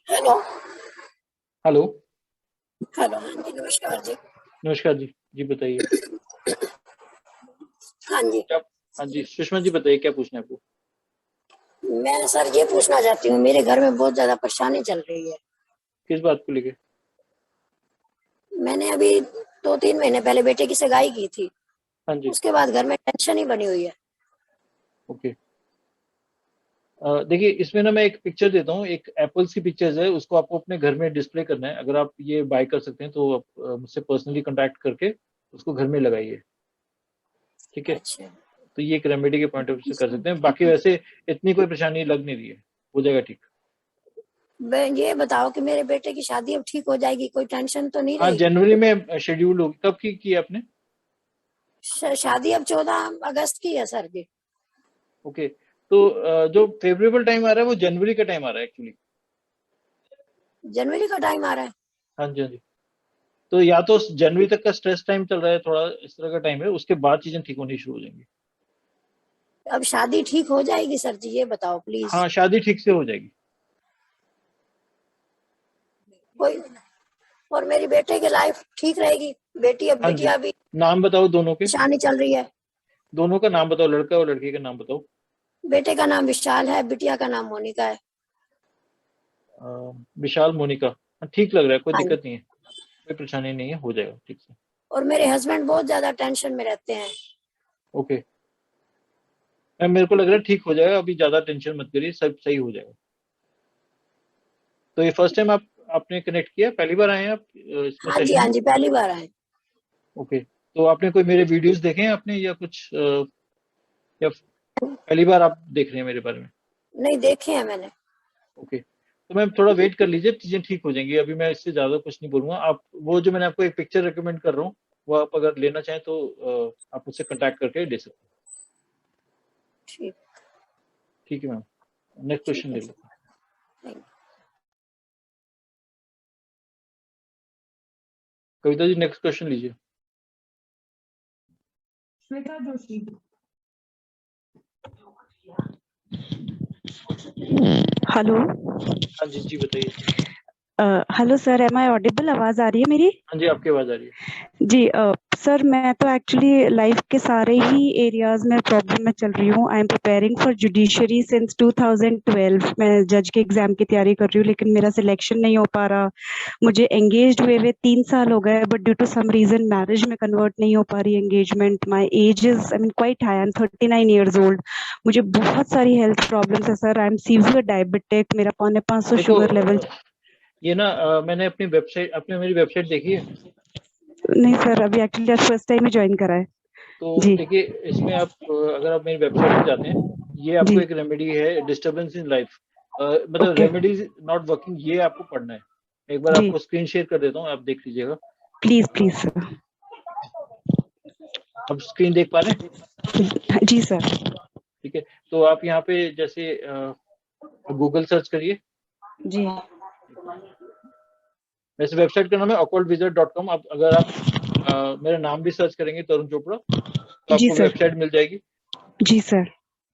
Hello. Hello. Hello, हाँ जी, नमस्कार जी। नमस्कार जी। जी बताइए। हाँ जी, क्या? हाँ जी, सुषमा जी बताइए, क्या पूछना है आपको? मैं सर ये पूछना चाहती हूँ, मेरे घर में बहुत ज़्यादा परेशानी चल रही है। किस बात को लेके? मैंने अभी 2-3 महीने पहले बेटे की सगाई की थी, हाँ जी। उसके बाद घर में टेंशन ही बनी हुई है। ओके। देखिए, इसमें ना मैं एक पिक्चर देता हूँ, एक एप्पल्स की पिक्चर्स है, उसको आपको अपने घर में डिस्प्ले करना है। अगर आप ये बाय कर सकते हैं तो आप मुझसे पर्सनली कांटेक्ट करके उसको घर में लगाइए। ठीक है? अच्छा, तो ये एक रेमेडी के पॉइंट ऑफ व्यू से कर सकते हैं। बाकी वैसे इतनी कोई परेशानी लग नहीं रही है, हो जाएगा ठीक। मैं ये बताओ कि मेरे बेटे की शादी अब ठीक हो जाएगी, कोई टेंशन तो नहीं हाँ, रहेगी? जनवरी में शेड्यूल होगी। कब की आपने? शादी अब 14 अगस्त की है सर जी। ओके। तो जो फेवरेबल टाइम आ रहा है वो जनवरी का टाइम आ रहा है एक्चुअली। जनवरी का टाइम आ रहा है? हाँ जी, हाँ जी। तो या तो जनवरी तक का स्ट्रेस टाइम चल रहा है, थोड़ा इस तरह का टाइम है, उसके बाद चीजें ठीक होनी शुरू हो जाएंगी। अब शादी ठीक हो जाएगी सर जी, ये बताओ प्लीज। हाँ, शादी ठीक से हो जाएगी। कोई और मेरी बेटे की लाइफ ठीक रहेगी? बेटी अब हाँ जी। बिटिया भी नाम बताओ दोनों के। परेशानी चल रही है। दोनों का नाम बताओ, लड़का और लड़की का नाम बताओ। बेटे का नाम विशाल है, बिटिया का नाम मोनिका है। अ, विशाल, मोनिका। हाँ, ठीक लग रहा है, कोई हाँ जी। दिक्कत नहीं है, कोई परेशानी नहीं है, हो जाएगा ठीक से। और मेरे हस्बैंड बहुत ज्यादा टेंशन में रहते हैं। ओके। मैम, मेरे को लग रहा है ठीक हो जाएगा, अभी ज्यादा टेंशन मत करिए, सब सही हो जाएगा। तो ये फर्स्ट टाइम आपने कनेक्ट किया, पहली बार आए हैं आप इसमें हाँ जी, सेशन हाँ में? जी, पहली बार आए। ओके। तो आपने कोई मेरे वीडियोस देखे हैं आपने, या कुछ या पहली बार आप देख रहे हैं मेरे बारे में? नहीं, देखे हैं मैंने। ओके। तो मैम थोड़ा वेट कर लीजिए, चीजें ठीक हो जाएंगी। अभी मैं इससे ज्यादा कुछ नहीं बोलूंगा। आप वो जो मैंने आपको एक पिक्चर रिकमेंड कर रहा हूँ, वो आप अगर लेना चाहें तो आप मुझसे कांटेक्ट करके ले सकते हैं। ठीक। ठीक है मैम। नेक्स्ट ठीक क्वेश्चन है ले सर। लो। Thank Kavita ji, next question लीजिए। श्वेता जोशी। हेलो। हाँ जी, जी बताइए। Hello sir, am I audible? आवाज आ रही है मेरी? हाँ जी, आपकी आवाज आ रही है। जी सर, मैं तो एक्चुअली लाइफ के सारे ही एरियाज में प्रॉब्लम में चल रही हूँ। I am preparing for judiciary since 2012। मैं जज के एग्जाम की तैयारी कर रही हूँ, लेकिन मेरा सिलेक्शन नहीं हो पा रहा। मुझे एंगेज हुए 3 साल हो गए, but due to some reason marriage में कन्वर्ट नहीं हो पा रही engagement. My age is I mean quite high, I am 39 years old. मुझे बहुत सारी हेल्थ प्रॉब्लम्स है sir. I am severe diabetic, मेरा 550 देखो, शुगर लेवल। ये ना मैंने अपनी वेबसाइट, आपने मेरी वेबसाइट देखी है? नहीं सर, अभी एक्चुअली फर्स्ट टाइम ही ज्वाइन करा है। तो जी। देखिए, इसमें आप अगर आप मेरी वेबसाइट पे जाते हैं, ये आपको जी। एक रेमेडी है, डिस्टरबेंस इन लाइफ, मतलब ओके। रेमेडीज नॉट वर्किंग, ये आपको पढ़ना है। एक बार जी, आपको स्क्रीन शेयर कर देता हूँ, आप देख लीजिएगा। Please please sir. आप स्क्रीन देख पा रहे हैं? जी सर। ठीक है। तो आप यहाँ पे जैसे गूगल सर्च करिए। जी। वैसे वेबसाइट का नाम है occultwizard.com। आप अगर आप मेरा नाम भी सर्च करेंगे, तरुण चोपड़ा, तो जी आपको सर। वेबसाइट मिल जाएगी। जी सर।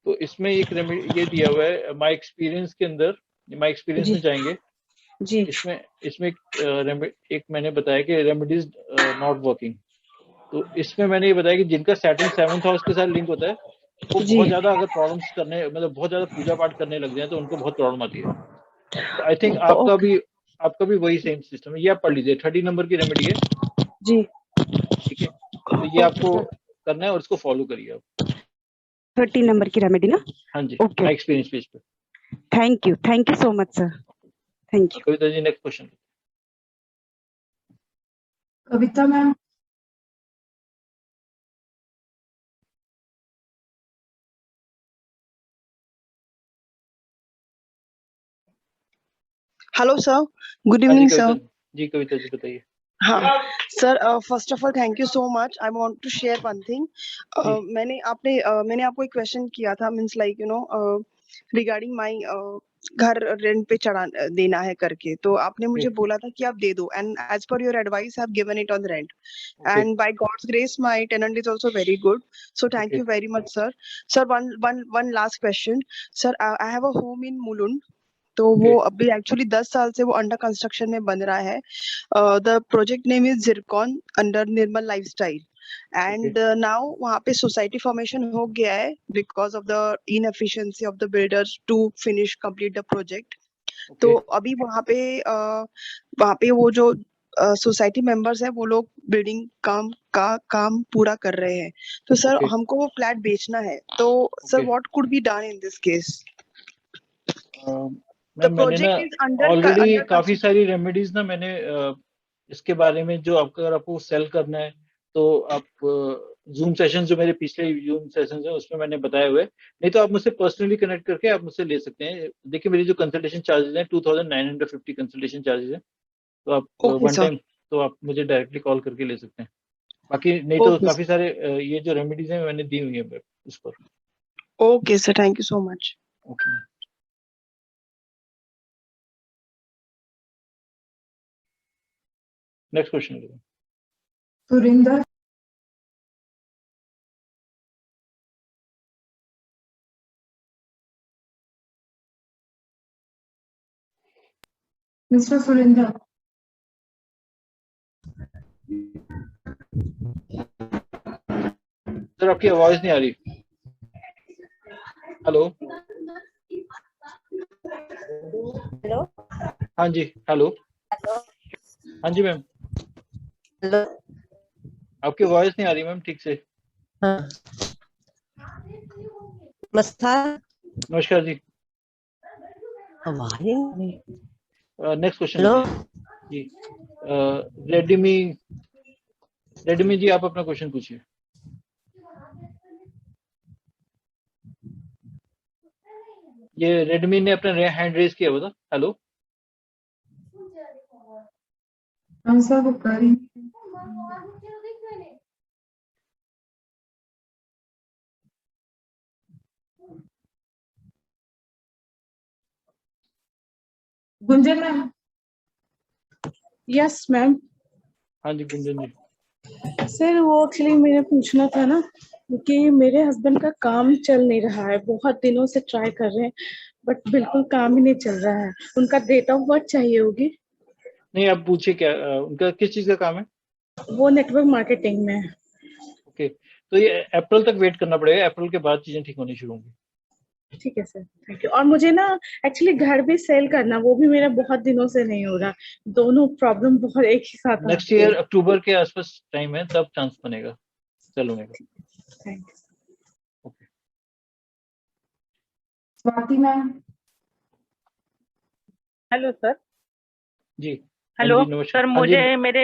तो इसमें एक ये दिया हुआ है माय एक्सपीरियंस के अंदर, माय एक्सपीरियंस जी। में जाएंगे। जी। इसमें इसमें एक मैंने बताया कि रेमेडीज नॉट वर्किंग। तो इसमें मैंने ये बताया कि जिनका सैटर्न 7th हाउस के साथ लिंक होता है, वो जी। बहुत ज्यादा अगर प्रॉब्लम्स करने, मतलब बहुत ज्यादा पूजा पाठ करने लग जाए, तो उनको बहुत प्रॉब्लम आती है। तो आई थिंक ओके। आपका भी वही सेम सिस्टम है। ये आप पढ़ लीजिए, 30 नंबर की रेमेडी है। जी। ठीक है, तो ये ओके आपको सर। करना है और इसको फॉलो करिए आप। 13 नंबर की रेमेडी ना? हाँ जी, ओके। माय एक्सपीरियंस पेज पे। Thank you so much sir. Thank you. Kavita ji, next question. Kavita ma'am. Hello sir, good हाँ जी इवनिंग कविता सर। जी, कविता जी बताइए। हाँ sir, first of all thank you so much. I want to share one thing. जी। मैंने आपको एक question किया था, मींस लाइक रिगार्डिंग माय घर रेंट पे चढ़ा देना है करके, तो आपने ओके। मुझे बोला था कि आप दे दो, and as per your advice I have given it on rent, okay. And by God's grace my tenant is also very good, so thank okay. You very much sir. Sir, one last question. Sir, I have a home in Mulund, तो Okay. वो अभी actually 10 साल से वो under construction में बन रहा है। The project name is Zircon under Nirmal Lifestyle and now वहाँ पे सोसाइटी फॉर्मेशन हो गया है because of the inefficiency of the builders to finish complete the project. तो अभी वहाँ पे वो जो सोसाइटी मेंबर्स है वो लोग बिल्डिंग काम पूरा कर रहे हैं। तो सर Okay. हमको वो फ्लैट बेचना है, तो sir Okay. What could be done in this case? Ma'am मैंने ना प्रोजेक्ट इज अंडर ऑलरेडी काफी सारी रेमेडीज ना मैंने इसके बारे में, जो आपको अगर आपको सेल करना है तो आप जूम सेशन, जो मेरे पिछले जूम सेशन है उसमें मैंने बताए हुए, नहीं तो आप मुझसे पर्सनली कनेक्ट करके आप मुझसे ले सकते हैं। देखिए मेरी जो कंसल्टेशन चार्जेस हैं 2950 कंसल्टेशन चार्जेस है, तो आप वन टाइम तो आप मुझे डायरेक्टली कॉल करके ले सकते हैं। बाकी नहीं तो काफी सारे ये जो रेमेडीज हैं मैंने दी हुई है उस पर। Okay sir, thank you so much. Okay, next question. Surinder. Mister Surinder. Sir आपकी आवाज नहीं आ रही। हेलो। हेलो। हाँ जी, हेलो। हेलो। हाँ जी मैम, हेलो। आपकी आवाज नहीं आ रही मैम ठीक से। हाँ। नमस्कार। नमस्कार जी। आवाज ही नहीं। Next question hello. जी। रेडमी जी, आप अपना क्वेश्चन पूछिए। ये रेडमी ने अपना हैंड रेज किया हुआ था। हेलो। हम सब करी। गुंजन मैम। Yes ma'am. हाँ जी गुंजन जी। सर वो एक्चुअली मैंने पूछना था ना कि मेरे हस्बैंड का काम चल नहीं रहा है, बहुत दिनों से ट्राई कर रहे हैं बट बिल्कुल काम ही नहीं चल रहा है। उनका डेट ऑफ बर्थ चाहिए होगी। नहीं आप पूछिए क्या उनका किस चीज का काम है। वो नेटवर्क मार्केटिंग में है। ओके, तो ये अप्रैल तक वेट करना पड़ेगा, अप्रैल के बाद चीजें ठीक होनी शुरू होंगी। ठीक है सर, थैंक यू। और मुझे ना एक्चुअली घर भी सेल करना, वो भी मेरा बहुत दिनों से नहीं हो रहा। दोनों प्रॉब्लम बहुत एक ही साथ नेक्स्ट आती है। ईयर अक्टूबर के आसपास टाइम है, तब चांस बनेगा सेल होने का। Thank you. Okay. Swati ma'am. Hello sir. जी। हेलो हाँ जी, नमस्कार। सर, हाँ जी, मुझे मेरे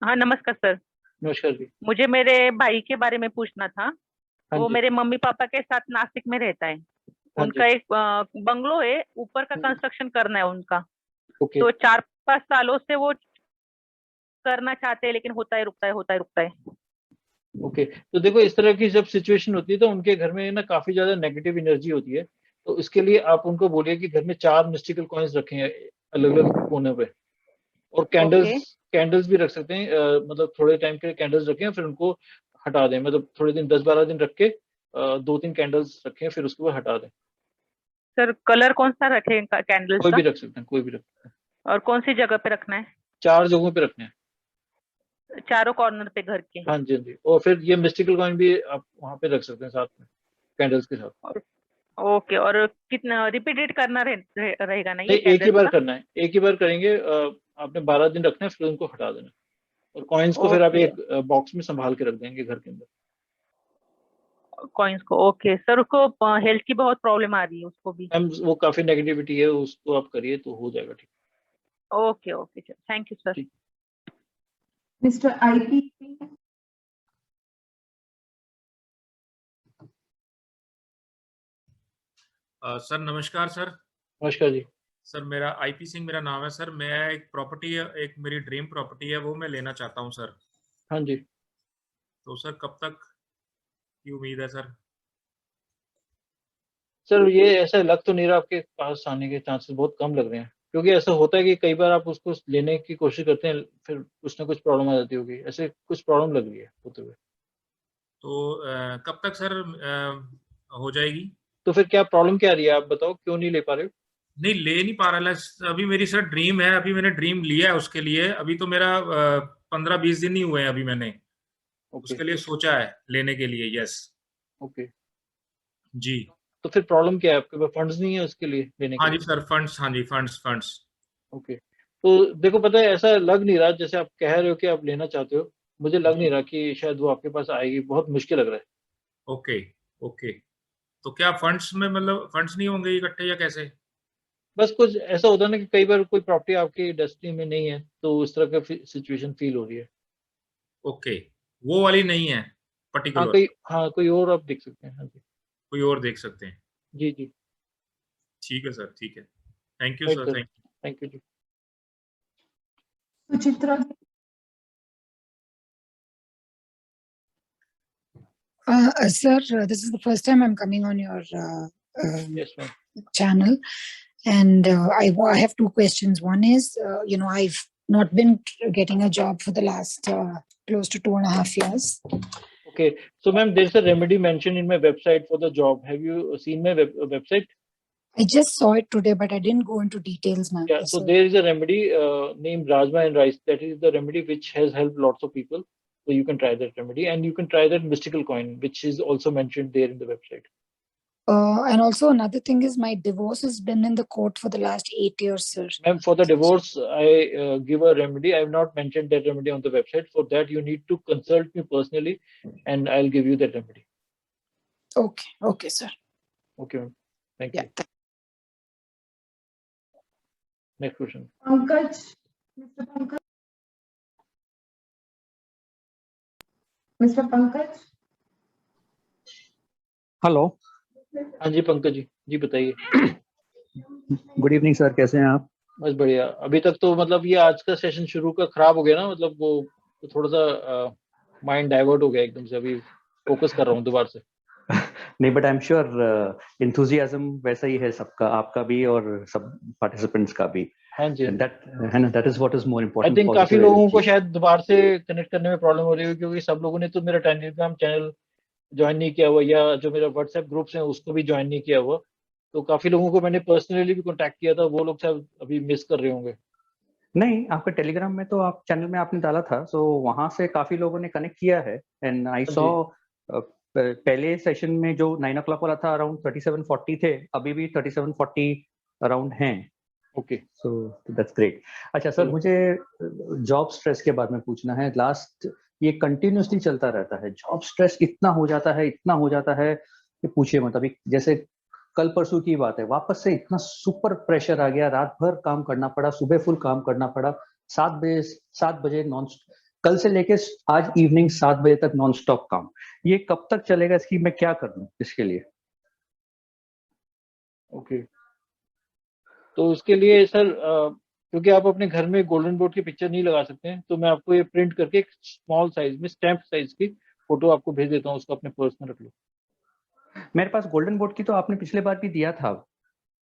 हाँ नमस्कार सर। नमस्कार जी। मुझे मेरे भाई के बारे में पूछना था। हाँ वो जी। मेरे मम्मी पापा के साथ नासिक में रहता है। हाँ उनका जी। एक बंगलो है, ऊपर का कंस्ट्रक्शन करना है उनका। ओके। तो 4-5 सालों से वो करना चाहते हैं, लेकिन होता है रुकता है, होता है रुकता है। ओके, तो देखो इस तरह की जब सिचुएशन होती है तो उनके घर में ना काफी ज्यादा नेगेटिव एनर्जी होती है। तो इसके लिए आप उनको बोलिए कि घर में 4 मिस्टिकल कॉइन्स रखें अलग अलग कोने पे, और कैंडल्स भी रख सकते हैं। मतलब थोड़े टाइम के लिए कैंडल्स रखें, फिर उनको हटा दें। मतलब थोड़े दिन 10-12 दिन रख के 2-3 कैंडल्स रखें, फिर उसके बाद हटा दें। सर कलर कौन सा रखें कैंडल्स कोई का? भी रख सकते हैं, कोई भी रख सकते हैं। और कौन सी जगह पे रखना है? 4 जगहों पे रखने हैं। चारों कॉर्नर पे घर के? हाँ जी, हाँ जी। और फिर ये मिस्टिकल कॉइन भी आप वहाँ पे रख सकते हैं साथ में कैंडल्स के साथ। और ओके, और कितना रिपीटेड करना रहेगा ना ये नहीं, एक ही कैंडल्स बार का? करना है, एक ही बार करेंगे। आपने 12 दिन रखना है, फिर उनको हटा देना। और कॉइन्स को फिर आप ओके, एक बॉक्स में संभाल के रख देंगे घर के अंदर। कॉइन्स को। ओके सर, उसको हेल्थ की बहुत प्रॉब्लम आ रही है उसको भी। मैम वो काफी नेगेटिविटी है, उसको आप करिए तो हो जाएगा ठीक। Okay okay sir, thank you sir. ठीक। Mister IP. सर नमस्कार सर। नमस्कार जी। सर मेरा आईपी सिंह मेरा नाम है सर। मैं एक प्रॉपर्टी है, एक मेरी ड्रीम प्रॉपर्टी है, वो मैं लेना चाहता हूँ सर। हाँ जी। तो सर कब तक की उम्मीद है सर? सर ये ऐसा लग तो नहीं रहा, आपके पास आने के चांसेस बहुत कम लग रहे हैं, क्योंकि ऐसा होता है कि कई बार आप उसको लेने की कोशिश करते हैं, फिर कुछ ना कुछ प्रॉब्लम आ जाती होगी। ऐसे कुछ प्रॉब्लम लग रही है होते हुए। तो कब तक सर हो जाएगी? तो फिर क्या प्रॉब्लम क्या आ रही है, आप बताओ क्यों नहीं ले पा रहे हो। नहीं ले नहीं पा रहा है अभी। मेरी सर ड्रीम है, अभी मैंने ड्रीम लिया है उसके लिए। अभी तो मेरा 15-20 दिन ही हुए हैं अभी मैंने ओके उसके लिए सोचा है लेने के लिए। Yes okay. जी। तो फिर प्रॉब्लम क्या है, आपके पास फंड्स नहीं है उसके लिए लेने के हाँ जी लिए? सर, फंड्स, हाँ जी, फंड्स। ओके, तो देखो पता है ऐसा लग नहीं रहा जैसे आप कह रहे हो कि आप लेना चाहते हो, मुझे लग नहीं रहा कि शायद वो आपके पास आएगी, बहुत मुश्किल लग रहा है। Okay okay. तो क्या फंड्स में मतलब फंड्स नहीं होंगे इकट्ठे या कैसे? बस कुछ ऐसा होता है ना कि कई बार कोई प्रॉपर्टी आपकी इंडस्ट्री में नहीं है तो उस तरह का सिचुएशन फील हो रही है। ओके, वो वाली नहीं है पर्टिकुलर, हाँ कोई और आप देख सकते हैं। हाँ जी कोई और देख सकते हैं। जी जी। ठीक है सर, ठीक है। Thank you right sir, sir, thank you. Thank you जी। Suchitra ji. Sir, this is the first time I'm coming on your yes ma'am. channel, and I have two questions. One is, I've not been getting a job for the last close to 2.5 years. Okay, so ma'am, there's a remedy mentioned in my website for the job. Have you seen my website? I just saw it today, but I didn't go into details, ma'am. Yeah, so there is a remedy named Rajma and Rice. That is the remedy which has helped lots of people. So you can try that remedy, and you can try that mystical coin, which is also mentioned there in the website. And also another thing is my divorce has been in the court for the last 8 years, sir. Ma'am, for the divorce, I give a remedy. I have not mentioned that remedy on the website. For that, you need to consult me personally, and I'll give you that remedy. Okay, sir. Okay, ma'am. Thank Yeah. you. Next question. Pankaj, mister Pankaj. Hello. हाँ जी पंकज जी बताइए। Good evening sir, कैसे हैं आप? बस बढ़िया। अभी तक तो मतलब ये आज का सेशन शुरू का खराब हो गया ना, मतलब वो तो थोड़ा सा माइंड डाइवर्ट हो गया एकदम से। अभी फोकस कर रहा हूँ दोबारा से। नहीं, but I am sure enthusiasm वैसा ही है सबका, आपका भी और सब पार्टिसिपेंट्स का भी। हाँ जी, that is what is more I important. Think काफी लोगों को शायद दोबारा से कनेक्ट करने में प्रॉब्लम हो रही है, क्योंकि सब लोगों ने तो मेरा टेलीग्राम चैनल ज्वाइन नहीं किया हुआ, या जो मेरा व्हाट्सएप ग्रुप्स है उसको भी ज्वाइन नहीं किया हुआ। तो काफी लोगों को मैंने पर्सनली भी कांटेक्ट किया था, वो लोग शायद अभी मिस कर रहे होंगे। नहीं, आपका टेलीग्राम में तो आप चैनल में आपने डाला था, सो वहां से काफी लोगों ने कनेक्ट किया है। एंड आई सॉ पहले सेशन में जो 9 o'clock वाला था अराउंड 3740 थे, अभी भी 3740 अराउंड हैं। Okay, so that's great. अच्छा सर, मुझे जॉब स्ट्रेस के बारे में पूछना है। लास्ट ये कंटिन्यूसली चलता रहता है, जॉब स्ट्रेस इतना हो जाता है कि पूछिए मत। अभी जैसे कल परसों की बात है, वापस से इतना सुपर प्रेशर आ गया, रात भर काम करना पड़ा, सुबह फुल काम करना पड़ा, 7 बजे नॉन, कल से लेके आज इवनिंग 7 बजे तक नॉन स्टॉप काम। ये कब तक चलेगा? इसकी मैं क्या करूं इसके लिए? ओके, तो उसके लिए सर क्योंकि आप अपने घर में गोल्डन बोर्ड की पिक्चर नहीं लगा सकते हैं, तो मैं आपको ये प्रिंट करके एक स्मॉल साइज में स्टैम्प साइज की फोटो आपको भेज देता हूँ, उसको अपने पर्स में रख लो। मेरे पास गोल्डन बोर्ड की तो आपने पिछले बार भी दिया था,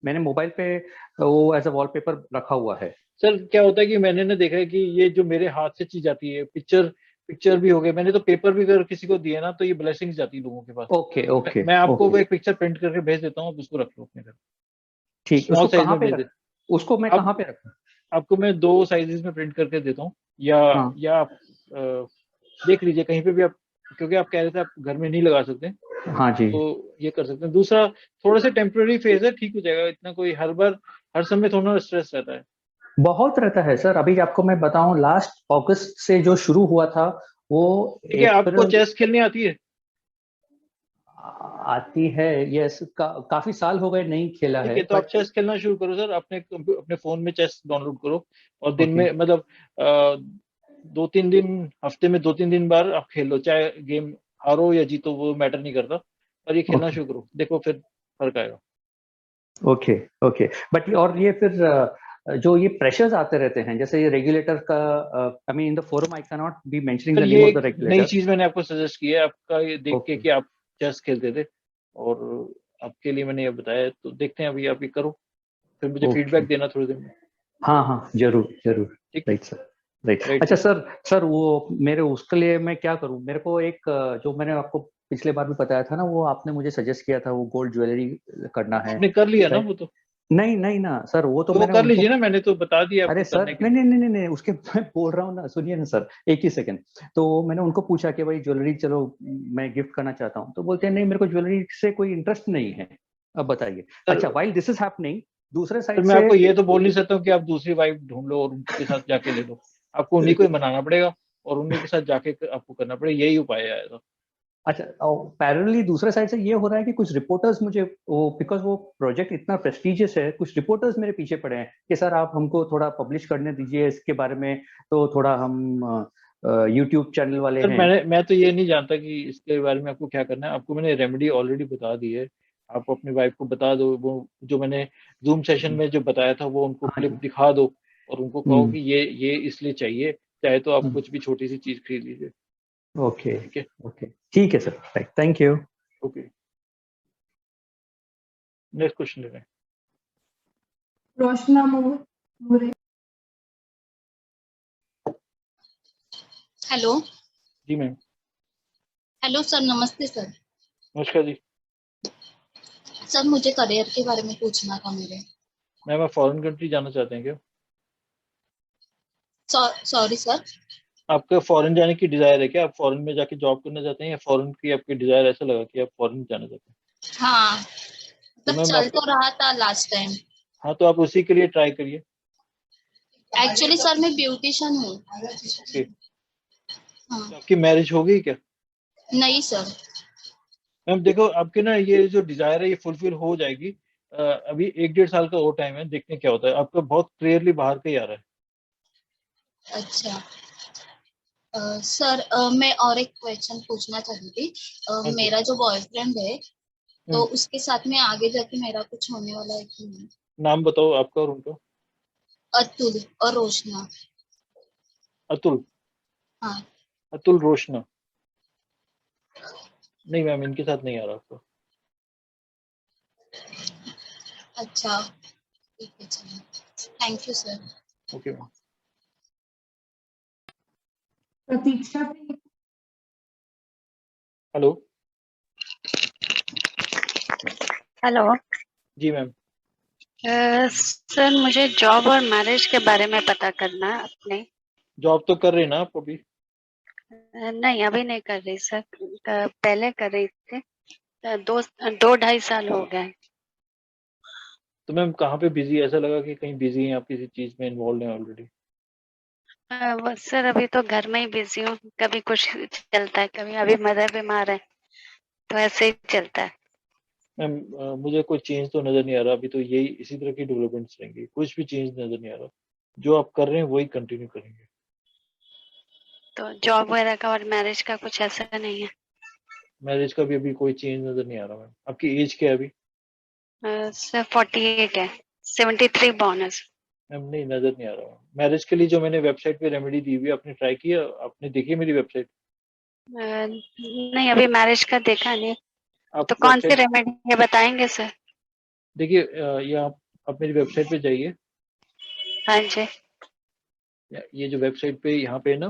मैंने मोबाइल पे वो एज अ वॉलपेपर रखा हुआ है। सर क्या होता है कि मैंने ना देखा है कि ये जो मेरे हाथ से चीज जाती है, पिक्चर भी हो गए, मैंने तो पेपर भी अगर किसी को दिए ना तो ये ब्लेसिंग्स जाती है लोगों के पास। ओके, मैं आपको वो एक पिक्चर प्रिंट करके भेज देता हूँ, आप उसको रख लो अपने घर। ठीक, स्मॉल साइज में भेज देता हूँ। उसको मैं कहाँ पे रखूं? आपको मैं 2 साइजेस में प्रिंट करके देता हूँ, या आप देख लीजिए कहीं पे भी आप, क्योंकि आप कह रहे थे आप घर में नहीं लगा सकते। हाँ जी, तो ये कर सकते हैं। दूसरा, थोड़ा सा टेम्पररी फेज है, ठीक हो जाएगा। इतना कोई हर समय थोड़ा स्ट्रेस रहता है, बहुत रहता है सर। अभी आपको मैं बताऊं, लास्ट अगस्त से जो शुरू हुआ था वो ठीक है। आपको चेस खेलने आती है? आती है, यस। काफी साल हो गए नहीं खेला है। तो आप चेस खेलना शुरू करो सर, अपने फोन में चेस डाउनलोड करो, और दिन में मतलब 2-3 दिन, हफ्ते में 2-3 दिन बार आप खेल लो। चाहे गेम हारो या जीतो वो मैटर नहीं करता, पर ये खेलना शुरू करो, देखो फिर फर्क आएगा। ओके, बट और ये फिर जो ये प्रेशर्स आते रहते हैं, जैसे ये रेगुलेटर का, I mean in the forum I can not be mentioning the name of the regulator. नई चीज मैंने आपको सजेस्ट की है, आपका ये देख के कि आप चेस खेलते थे, और आपके लिए मैंने ये बताया, तो देखते हैं अभी आप ये करो, फिर मुझे फीडबैक देना थोड़ी देर में। हाँ, जरूर। Right sir, right. अच्छा सर वो मेरे उसके लिए मैं क्या करूं? मेरे को एक जो मैंने आपको पिछले बार भी बताया था ना, वो आपने मुझे सजेस्ट किया था, वो गोल्ड ज्वेलरी करना है। आपने कर लिया ना वो तो? नहीं नहीं ना सर, वो तो वो मैंने कर उनको, लीजिए ना, मैंने तो बता दिया अरे आपको सर करने के नहीं लिए। नहीं नहीं नहीं नहीं, उसके मैं बोल रहा हूँ ना, सुनिए ना सर, एक ही सेकंड। तो मैंने उनको पूछा कि भाई ज्वेलरी चलो मैं गिफ्ट करना चाहता हूँ, तो बोलते हैं नहीं मेरे को ज्वेलरी से कोई इंटरेस्ट नहीं है। अब बताइए। सर अच्छा, वाइल दिस इज हैपनिंग, दूसरे सर साइड मैं से आपको ये तो बोल नहीं सकता हूँ कि आप दूसरी वाइफ ढूंढ लो और उनके साथ जाके ले लो। आपको उन्हीं को ही मनाना पड़ेगा और उन्हीं के साथ जाके आपको करना पड़ेगा, यही उपाय है तो। अच्छा, पैरेलली दूसरे साइड से ये हो रहा है कि कुछ रिपोर्टर्स मुझे वो, बिकॉज वो प्रोजेक्ट इतना प्रेस्टिजियस है, कुछ रिपोर्टर्स मेरे पीछे पड़े हैं कि सर आप हमको थोड़ा पब्लिश करने दीजिए इसके बारे में, तो थोड़ा हम यूट्यूब चैनल वाले सर हैं। मैं तो ये नहीं जानता कि इसके बारे में आपको क्या करना है। आपको मैंने रेमेडी ऑलरेडी बता दी है। आप अपनी वाइफ को बता दो, वो जो मैंने जूम सेशन में जो बताया था वो उनको हाँ क्लिप जी। दिखा दो और उनको कहो हम्म कि ये इसलिए चाहिए, चाहे तो आप हम्म, कुछ भी छोटी सी चीज खरीद लीजिए। ओके ठीक है। ओके, ठीक है sir, thank you. Okay, next question ले रहे हैं। रोशना मोरे। हेलो। जी मैम। हेलो सर, नमस्ते सर। नमस्कार जी। सर मुझे करियर के बारे में पूछना था मेरे। मैम आप फॉरेन कंट्री जाना चाहते हैं क्या? Sorry sir. आपका फॉरेन जाने की डिजायर है क्या? आप फॉरेन में जाके जॉब करना चाहते हैं या फॉरेन की आपकी डिजायर ऐसा लगा कि आप फॉरेन जाना चाहते हैं? हाँ, तो मतलब मैम चल आप, तो रहा था लास्ट टाइम। हाँ तो आप उसी के लिए ट्राई करिए। एक्चुअली सर मैं ब्यूटिशियन हूँ। ओके, हाँ। तो आपकी मैरिज हो गई क्या? नहीं सर। मैम देखो, आपके ना ये जो डिजायर है ये फुलफिल हो जाएगी। अभी 1-1.5 साल का और टाइम है, देखने क्या होता है। आपका बहुत क्लियरली बाहर का ही आ रहा है। अच्छा। सर मैं और एक क्वेश्चन पूछना चाहती थी। हाँ जी। मेरा जो बॉयफ्रेंड है तो हम्म, उसके साथ में आगे जाके मेरा कुछ होने वाला है कि नहीं? नाम बताओ आपका और उनका। अतुल और रोशना। अतुल। हाँ। अतुल रोशना। नहीं मैम, इनके साथ नहीं आ रहा आपका। अच्छा, ठीक है, चलिए, thank you sir. Okay ma'am. Pratiksha. Hello. Hello जी मैम। सर, मुझे जॉब और मैरिज के बारे में पता करना है अपने। जॉब तो कर रहे हैं ना आप अभी? नहीं, अभी नहीं कर रही सर, पहले कर रही थी। 2-2.5 साल हो गए। तो मैम कहाँ पे बिजी, ऐसा लगा कि कहीं बिजी हैं आप, किसी चीज में इन्वॉल्व हैं ऑलरेडी? बस सर, अभी तो घर में ही बिजी हूँ, कभी कुछ चलता है, कभी अभी मदर बीमार है, तो ऐसे ही चलता है। मैम मुझे कोई चेंज तो नजर नहीं आ रहा। अभी तो यही इसी तरह की डेवलपमेंट्स रहेंगी, कुछ भी चेंज नजर नहीं आ रहा। जो आप कर रहे हैं वही कंटिन्यू करेंगे। तो जॉब वगैरह का और मैरिज का कुछ ऐसा नहीं है? मैरिज का भी अभी कोई चेंज नजर नहीं आ रहा। मैम आपकी एज क्या है अभी? सर 48 है, 73 बोनस। मैम नहीं, नजर नहीं आ रहा। मैरिज के लिए जो मैंने वेबसाइट पे रेमेडी दी हुई है, आपने ट्राई किया? आपने देखी है मेरी वेबसाइट? नहीं, अभी मैरिज का देखा नहीं। आप तो कौन सी वेबसाइट रेमेडी है बताएंगे सर? देखिए, ये आप मेरी वेबसाइट पे जाइए। हाँ जी। ये जो वेबसाइट पे यहाँ पे ना,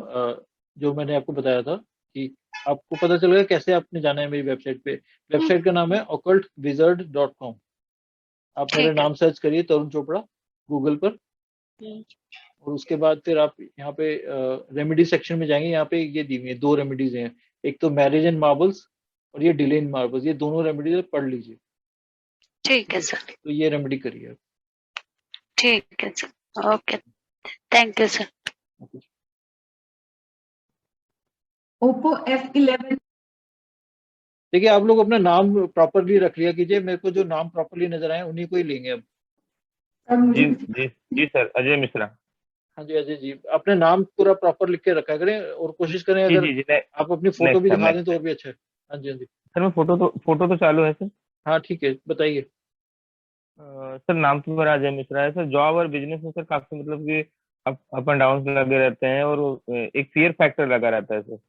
जो मैंने आपको बताया था कि आपको पता चलेगा कैसे आपने जाना है मेरी वेबसाइट पे। वेबसाइट का नाम है occultwizard.com। आप मेरा ठीक है। नाम सर्च करिए, तरुण चोपड़ा, गूगल पर। हम्म, और उसके बाद फिर आप यहाँ पे रेमेडी सेक्शन में जाएंगे। यहाँ पे ये दी हुई है, 2 रेमेडीज हैं। एक तो मैरिज एंड मार्बल्स और ये डिले इन मार्बल्स। ये दोनों रेमेडीज पढ़ लीजिए। ठीक ठीक है है, सर। तो ये रेमेडी करिए आप। ठीक है sir, okay, thank you sir. Okay. Oppo F11। देखिए, आप लोग अपना नाम प्रॉपरली रख लिया कीजिए। मेरे को जो नाम प्रॉपरली नजर आए उन्हीं को ही लेंगे अब। मुझे जी जी जी सर, अजय मिश्रा। हाँ जी अजय जी, अपने नाम पूरा प्रॉपर लिख के रखा करें और कोशिश करें जी अगर जी जी, आप अपनी फोटो नेक्स्ट भी टाइम, दिखा दें नेक्स्ट तो और टाइम। भी अच्छा है। हाँ जी हाँ जी। सर मैं फोटो तो चालू है सर। हाँ ठीक है, बताइए। सर नाम तो मेरा अजय मिश्रा है सर। जॉब और बिजनेस में सर काफी मतलब कि अप एंड डाउन लगे रहते हैं और एक फियर फैक्टर लगा रहता है सर।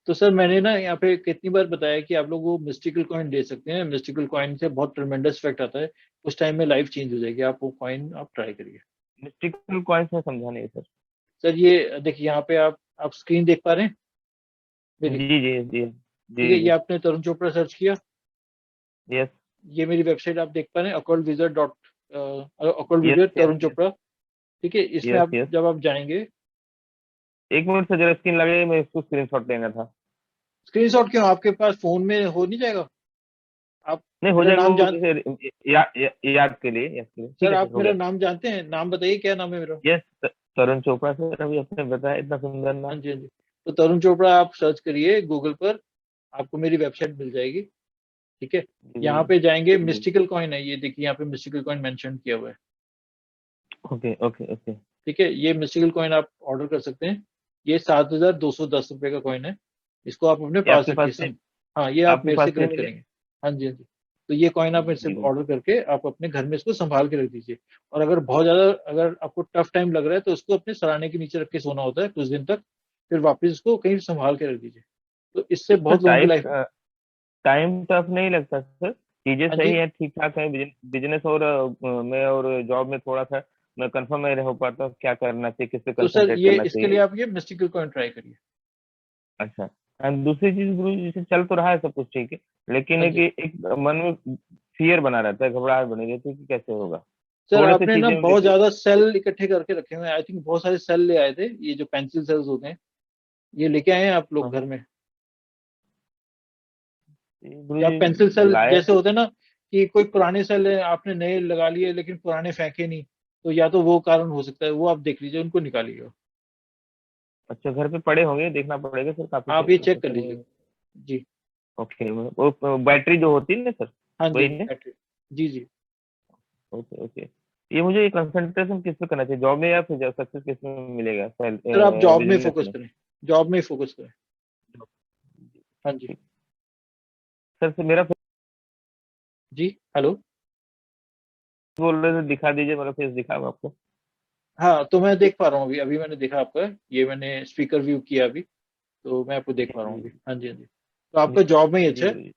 तो सर मैंने ना यहाँ पे कितनी बार बताया कि आप लोग वो मिस्टिकल कॉइन ले सकते हैं। मिस्टिकल कॉइन से बहुत ट्रमेंडस इफेक्ट आता है। उस टाइम में लाइफ चेंज हो जाएगी। आप वो कॉइन आप ट्राई करिए। मिस्टिकल कॉइन्स में समझा नहीं सर। सर ये देखिए, यहाँ पे आप स्क्रीन देख पा रहे हैं मेरी? जी जी जी ठीक है, जी ये जी। आपने तरुण चोपड़ा सर्च किया, यस। ये मेरी वेबसाइट आप देख पा रहे हैं ऑकवर्ड यस वीडियो, तरुण यस चोपड़ा, ठीक है। इसमें यस आप यस। जब आप जाएंगे, 1 मिनट से जरा स्क्रीन लगे, मैं इसको स्क्रीनशॉट लेना था। स्क्रीनशॉट क्यों, आपके पास फोन में हो नहीं जाएगा? आप नहीं हो मेरा जाएगा नाम वो, जान जैसे याद के लिए, ठीक सर, है आप सर, हो मेरा गया। नाम जानते हैं? नाम बताइए, क्या नाम है मेरा? यस, तरुण चोपड़ा सर, अभी आपने बताया, इतना सुंदर हाँ नाम। जी, हाँ जी। तो तरुण चोपड़ा आप सर्च करिए गूगल पर, आपको मेरी वेबसाइट मिल जाएगी, ठीक है। यहाँ पे जाएंगे, जी। मिस्टिकल कॉइन है, ये देखिए यहाँ पे मिस्टिकल कॉइन मेंशन किया हुआ है, ओके ओके ओके। ठीक है। ये मिस्टिकल कॉइन आप ऑर्डर कर सकते हैं। ये 7,210 रुपए का कॉइन है, इसको आप अपने ये पास आपके रखिए। पास से, हाँ, ये आप आपके मेरे पास से से कलेक्ट मिले? करेंगे। हाँ जी, हाँ जी। तो ये कॉइन आप मेरे से जी ऑर्डर करके आप अपने घर में इसको संभाल के रख दीजिए। और अगर बहुत ज्यादा, अगर आपको टफ टाइम लग रहा है, तो उसको अपने सराहने के नीचे रख के सोना होता है कुछ दिन तक, फिर वापस इसको कहीं संभाल के रख दीजिए। तो इससे सर बहुत लोगों की लाइफ। टाइम टफ नहीं लगता सर? चीजें हाँ सही जी, है, ठीक ठाक है, बिजनेस और में और जॉब में थोड़ा सा मैं कंफर्म नहीं रह पाता, क्या करना चाहिए, किस पे तो सर कंसंट्रेट ये करना इसके लिए चाहिए। आप ये मिस्टिकल कॉइन ट्राई करिए। अच्छा। एंड दूसरी चीज गुरु जी, जैसे चल तो रहा है सब कुछ ठीक है, लेकिन हाँ एक जी एक मन में फियर बना रहता है, घबराहट बनी रहती है कि कैसे होगा। सर, थोड़े से आपने ना चीजें बहुत जैसे, ज्यादा सेल इकट्ठे करके रखे हुए हैं। आई थिंक बहुत सारे सेल ले आए थे, ये जो पेंसिल सेल्स होते हैं, ये लेके आए हैं आप लोग घर में? गुरु या जी पेंसिल सेल लाया जैसे होते हैं ना, कि कोई पुराने सेल है, आपने नए लगा लिए लेकिन पुराने फेंके नहीं, तो या तो वो कारण हो सकता है, वो आप देख लीजिए, उनको निकालिएगा। अच्छा घर पे पड़े होंगे, देखना पड़ेगा सर, काफी आप ये से चेक कर पड़े लीजिए। होंगे। जी। ओके, वो बैटरी जो होती है ना सर, हाँ जी, वही है। बैटरी। जी जी। Okay okay. ये मुझे कंसंट्रेशन किस पे करना चाहिए, जॉब में या फिर सक्सेस किस में मिलेगा, सर, आप जॉब में बिजनेस फोकस में? करें, जॉब में फोकस करें। हाँ जी। सर मेरा जी, हेलो। बोल रहे थे दिखा दीजिए, मेरा फेस दिखा आपको? हाँ, तो मैं देख पा रहा हूँ अभी, अभी मैंने देखा आपका, ये मैंने स्पीकर व्यू किया अभी, तो मैं आपको देख पा रहा हूँ अभी। हाँ जी, हाँ जी। तो जी आपका जॉब में ही अच्छा जी है, गुरु जी।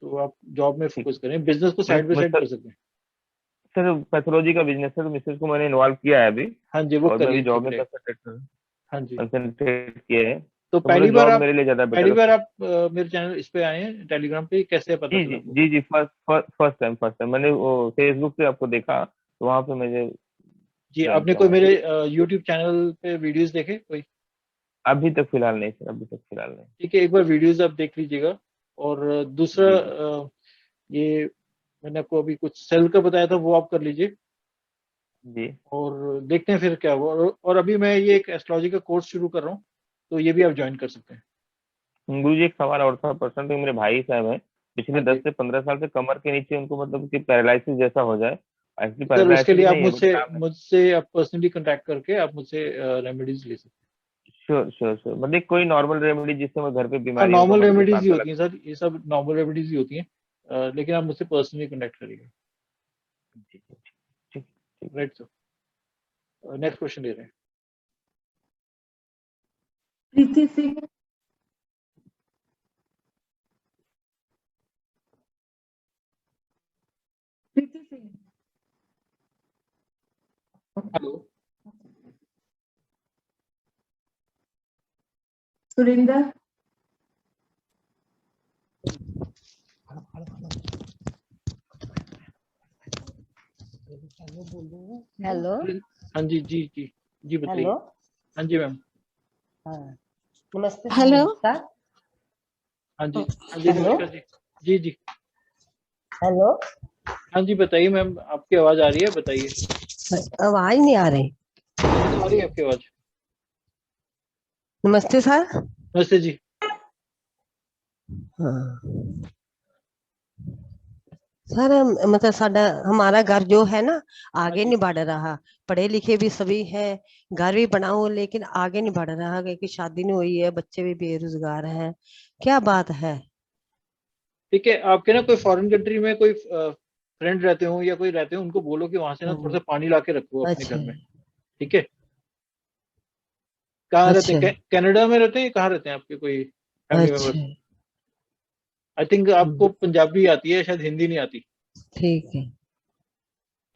तो आप जॉब में ठीक। फोकस करें, बिजनेस को मैं साइड बाय मैं साइड कर सकते हैं। सर पैथोलॉजी का बिजनेस है, तो मिसेज को मैंने इन्वॉल्व किया है अभी, हाँ जी, वो और मैं करिए, अभी जॉब ठीक में रहेगा। हाँ जी। कंसंट्रेट किया है, तो तो मतलब जॉब मेरे लिए ज्यादा पहली बेटर बार होता है। आप मेरे चैनल इस पे आए हैं टेलीग्राम पे, कैसे पता जी चला जी आपको? जी जी, फर्स्ट टाइम मैंने वो फेसबुक पे आपको देखा, तो वहां पे मुझे जी, ज्वाइन आपने किया कोई वहाँ मेरे पे। यूट्यूब चैनल पे वीडियोस देखे कोई? अभी तक फिलहाल नहीं सर, अभी तक फिलहाल नहीं। ठीक है, एक बार वीडियोस आप देख लीजिएगा। और दूसरा, जी जी ये मैंने आपको अभी कुछ सेल का बताया था, वो आप कर लीजिए, जी। और देखते हैं फिर क्या हुआ। और अभी मैं ये एक एस्ट्रोलॉजी का कोर्स शुरू कर रहा हूँ, तो ये भी आप ज्वाइन कर सकते हैं। गुरु जी एक सवाल और था पर्सनल, तो मेरे भाई साहब हैं, पिछले हाँ 10 जी। से 15 साल से कमर के नीचे उनको मतलब कि पैरालिसिस जैसा हो जाए। एक्चुअली सर, उसके पैरालिसिस लिए आप नहीं है, बट मुझसे काम है। मुझसे आप पर्सनली कांटेक्ट करके आप मुझसे रेमेडीज ले सकते श्योर श्योर श्योर, मतलब कोई नॉर्मल रेमेडी जिससे मैं घर पे हैं। बीमारियों को नॉर्मल मतलब रेमेडीज ही शांत होती लगा। हैं सर, ये सब नॉर्मल रेमेडीज ही होती हैं, लेकिन आप मुझसे पर्सनली कांटेक्ट करिएगा। जी जी, ठीक ठीक। राइट सर, नेक्स्ट क्वेश्चन ले रहे हैं। प्रीति सिंह, प्रीति सिंह, हेलो। सुरेंद्र, हेलो। हाँ जी जी जी जी, बताइए। हेलो। हाँ जी मैम। हाँ, नमस्ते सर, हेलो। नमस्कार। हाँ जी, हाँ जी, हेलो। नमस्कार जी। जी जी। हेलो। हाँ जी, बताइए मैम, आपकी आवाज आ रही है, बताइए। आवाज नहीं आ रही। मुझे तो आ रही है आपकी आवाज। नमस्ते सर। नमस्ते जी। हाँ सर, मतलब साडा हमारा घर जो है ना हाँ आगे जी। नहीं बढ़ रहा। पढ़े लिखे भी सभी हैं, घर भी बना हो, लेकिन आगे नहीं बढ़ रहा, क्योंकि शादी नहीं हुई है, बच्चे भी बेरोजगार हैं। क्या बात है? ठीक है, आपके ना कोई फॉरेन कंट्री में कोई फ्रेंड रहते हो या कोई रहते हो, उनको बोलो कि वहां से ना हाँ थोड़ा जी। सा पानी ला के रखो अपने अच्छा घर में, ठीक है। कहाँ रहते अच्छा हैं, कनाडा में रहते हैं या कहाँ रहते हैं आपके कोई फैमिली अच्छा। मेंबर्स? आई थिंक आपको पंजाबी आती है, शायद हिंदी नहीं आती। ठीक है।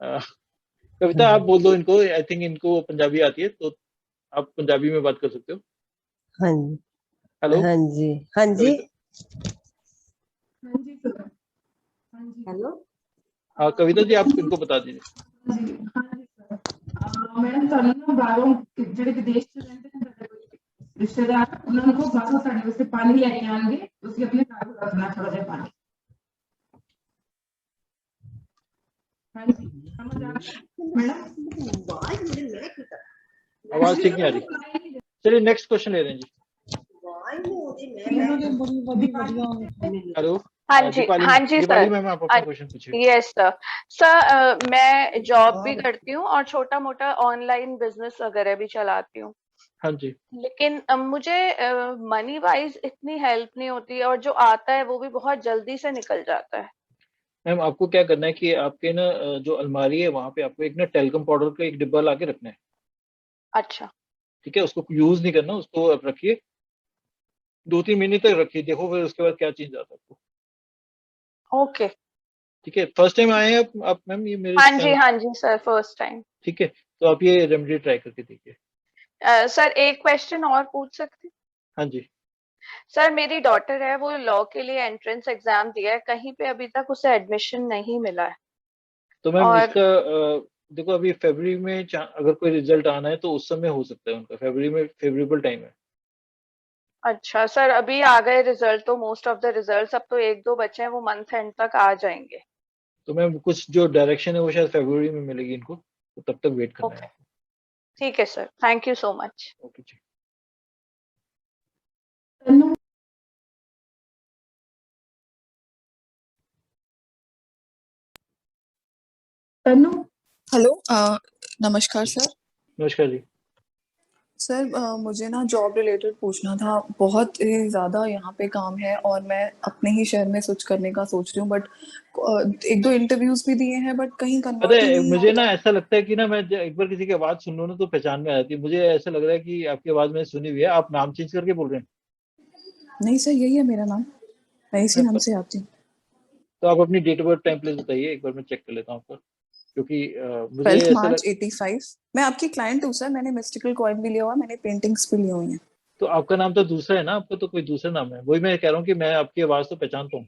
अ, कविता, आप हाँ बोल दो इनको, आई थिंक इनको पंजाबी आती है, तो आप पंजाबी में बात कर सकते हो। हाँ जी। हेलो हाँ जी। हाँ जी। कविता। हाँ जी सुधा, हाँ जी, हेलो। हाँ कविता जी, आप इनको बता दीजिए। जी हाँ जी सर। मैडम ਤੁਹਾਨੂੰ ਨਾ ਬਾਹਰੋਂ ਜਿਹੜੇ ਵਿਦੇਸ਼ ਚ ਰਹਿੰਦੇ ਨੇ ਸਾਡੇ ਕੋਈ ਰਿਸ਼ਤੇਦਾਰ ਉਹਨਾਂ ਨੂੰ ਬਾਹਰੋਂ ਸਾਡੇ ਵਾਸਤੇ ਪਾਣੀ ਲੈ ਕੇ ਆਣਗੇ, ਤੁਸੀਂ ਆਪਣੇ ਘਰ ਰੱਖਣਾ ਥੋੜਾ ਜਿਹਾ ਪਾਣੀ। हाँ जी समझ आ गया मैडम। आवाज ठीक नहीं आ रही। चलिए नेक्स्ट क्वेश्चन ले रहे हैं जी। हेलो हाँ जी दीपाली सर। मैम, आप अपना क्वेश्चन पूछिए। Yes sir. सर मैं जॉब भी करती हूँ और छोटा मोटा ऑनलाइन बिजनेस वगैरह भी चलाती हूँ, हाँ जी। लेकिन मुझे मनी वाइज इतनी हेल्प नहीं होती और जो आता है वो भी बहुत जल्दी से निकल जाता है। मैम आपको क्या करना है कि आपके ना जो अलमारी है वहाँ पे आपको एक ना टेल्कम पाउडर का एक डिब्बा ला के रखना है। अच्छा ठीक है, उसको यूज नहीं करना, उसको आप रखिए 2-3 महीने तक रखिए, देखो फिर उसके बाद क्या चेंज आता है आपको। ओके। ठीक है, फर्स्ट टाइम आए हैं आप मैम ये मेरे हाँ जी सर, फर्स्ट टाइम। ठीक है, तो आप ये रेमेडी ट्राई करके देखिए। सर एक क्वेश्चन और पूछ सकती हूँ? हाँ जी। सर मेरी डॉटर है, वो लॉ के लिए एंट्रेंस एग्जाम दिया है, कहीं पे अभी तक उसे एडमिशन नहीं मिला है। तो मैम और इसका देखो अभी फरवरी में अगर कोई रिजल्ट आना है तो उस समय हो सकता है उनका, फरवरी में फेवरेबल टाइम है। अच्छा सर, अभी आ गए रिजल्ट तो मोस्ट ऑफ द रिजल्ट्स, अब तो 1-2 बचे हैं, वो मंथ एंड तक आ जाएंगे। तो मैम कुछ जो डायरेक्शन है वो शायद फरवरी में मिलेगी इनको, तो तब तक वेट करना है। ठीक है sir, thank you so much. Okay जी। तनु हेलो नमस्कार सर। नमस्कार जी। सर मुझे ना जॉब रिलेटेड पूछना था, बहुत ही ज़्यादा यहाँ पे काम है और मैं अपने ही शहर में स्विच करने का सोच रही हूँ, बट 1-2 इंटरव्यूज भी दिए हैं बट कहीं पता कन्वर्ट ही है नहीं मुझे होता। ना ऐसा लगता है कि ना मैं एक बार किसी की आवाज सुन लूँ ना तो पहचान में आ जाती है। मुझे ऐसा लग रहा है कि आपकी आवाज मैंने सुनी हुई है। आप नाम चेंज करके बोल रहे हैं? नहीं सर, यही है मेरा नाम, मैं इसी नाम से आती हूँ। तो आप अपनी date of birth time please बताइए, एक बार मैं चेक कर लेता हूँ आपका, क्योंकि मुझे 12 ऐसा मार्च 85। मैं आपकी क्लाइंट हूँ सर, मैंने मिस्टिकल कॉइन भी लिया हुआ, मैंने पेंटिंग्स भी ली हुई हैं। तो आपका नाम तो दूसरा है ना, आपका तो कोई दूसरा नाम है। वही मैं कह रहा हूँ कि मैं आपकी आवाज तो पहचानता हूँ।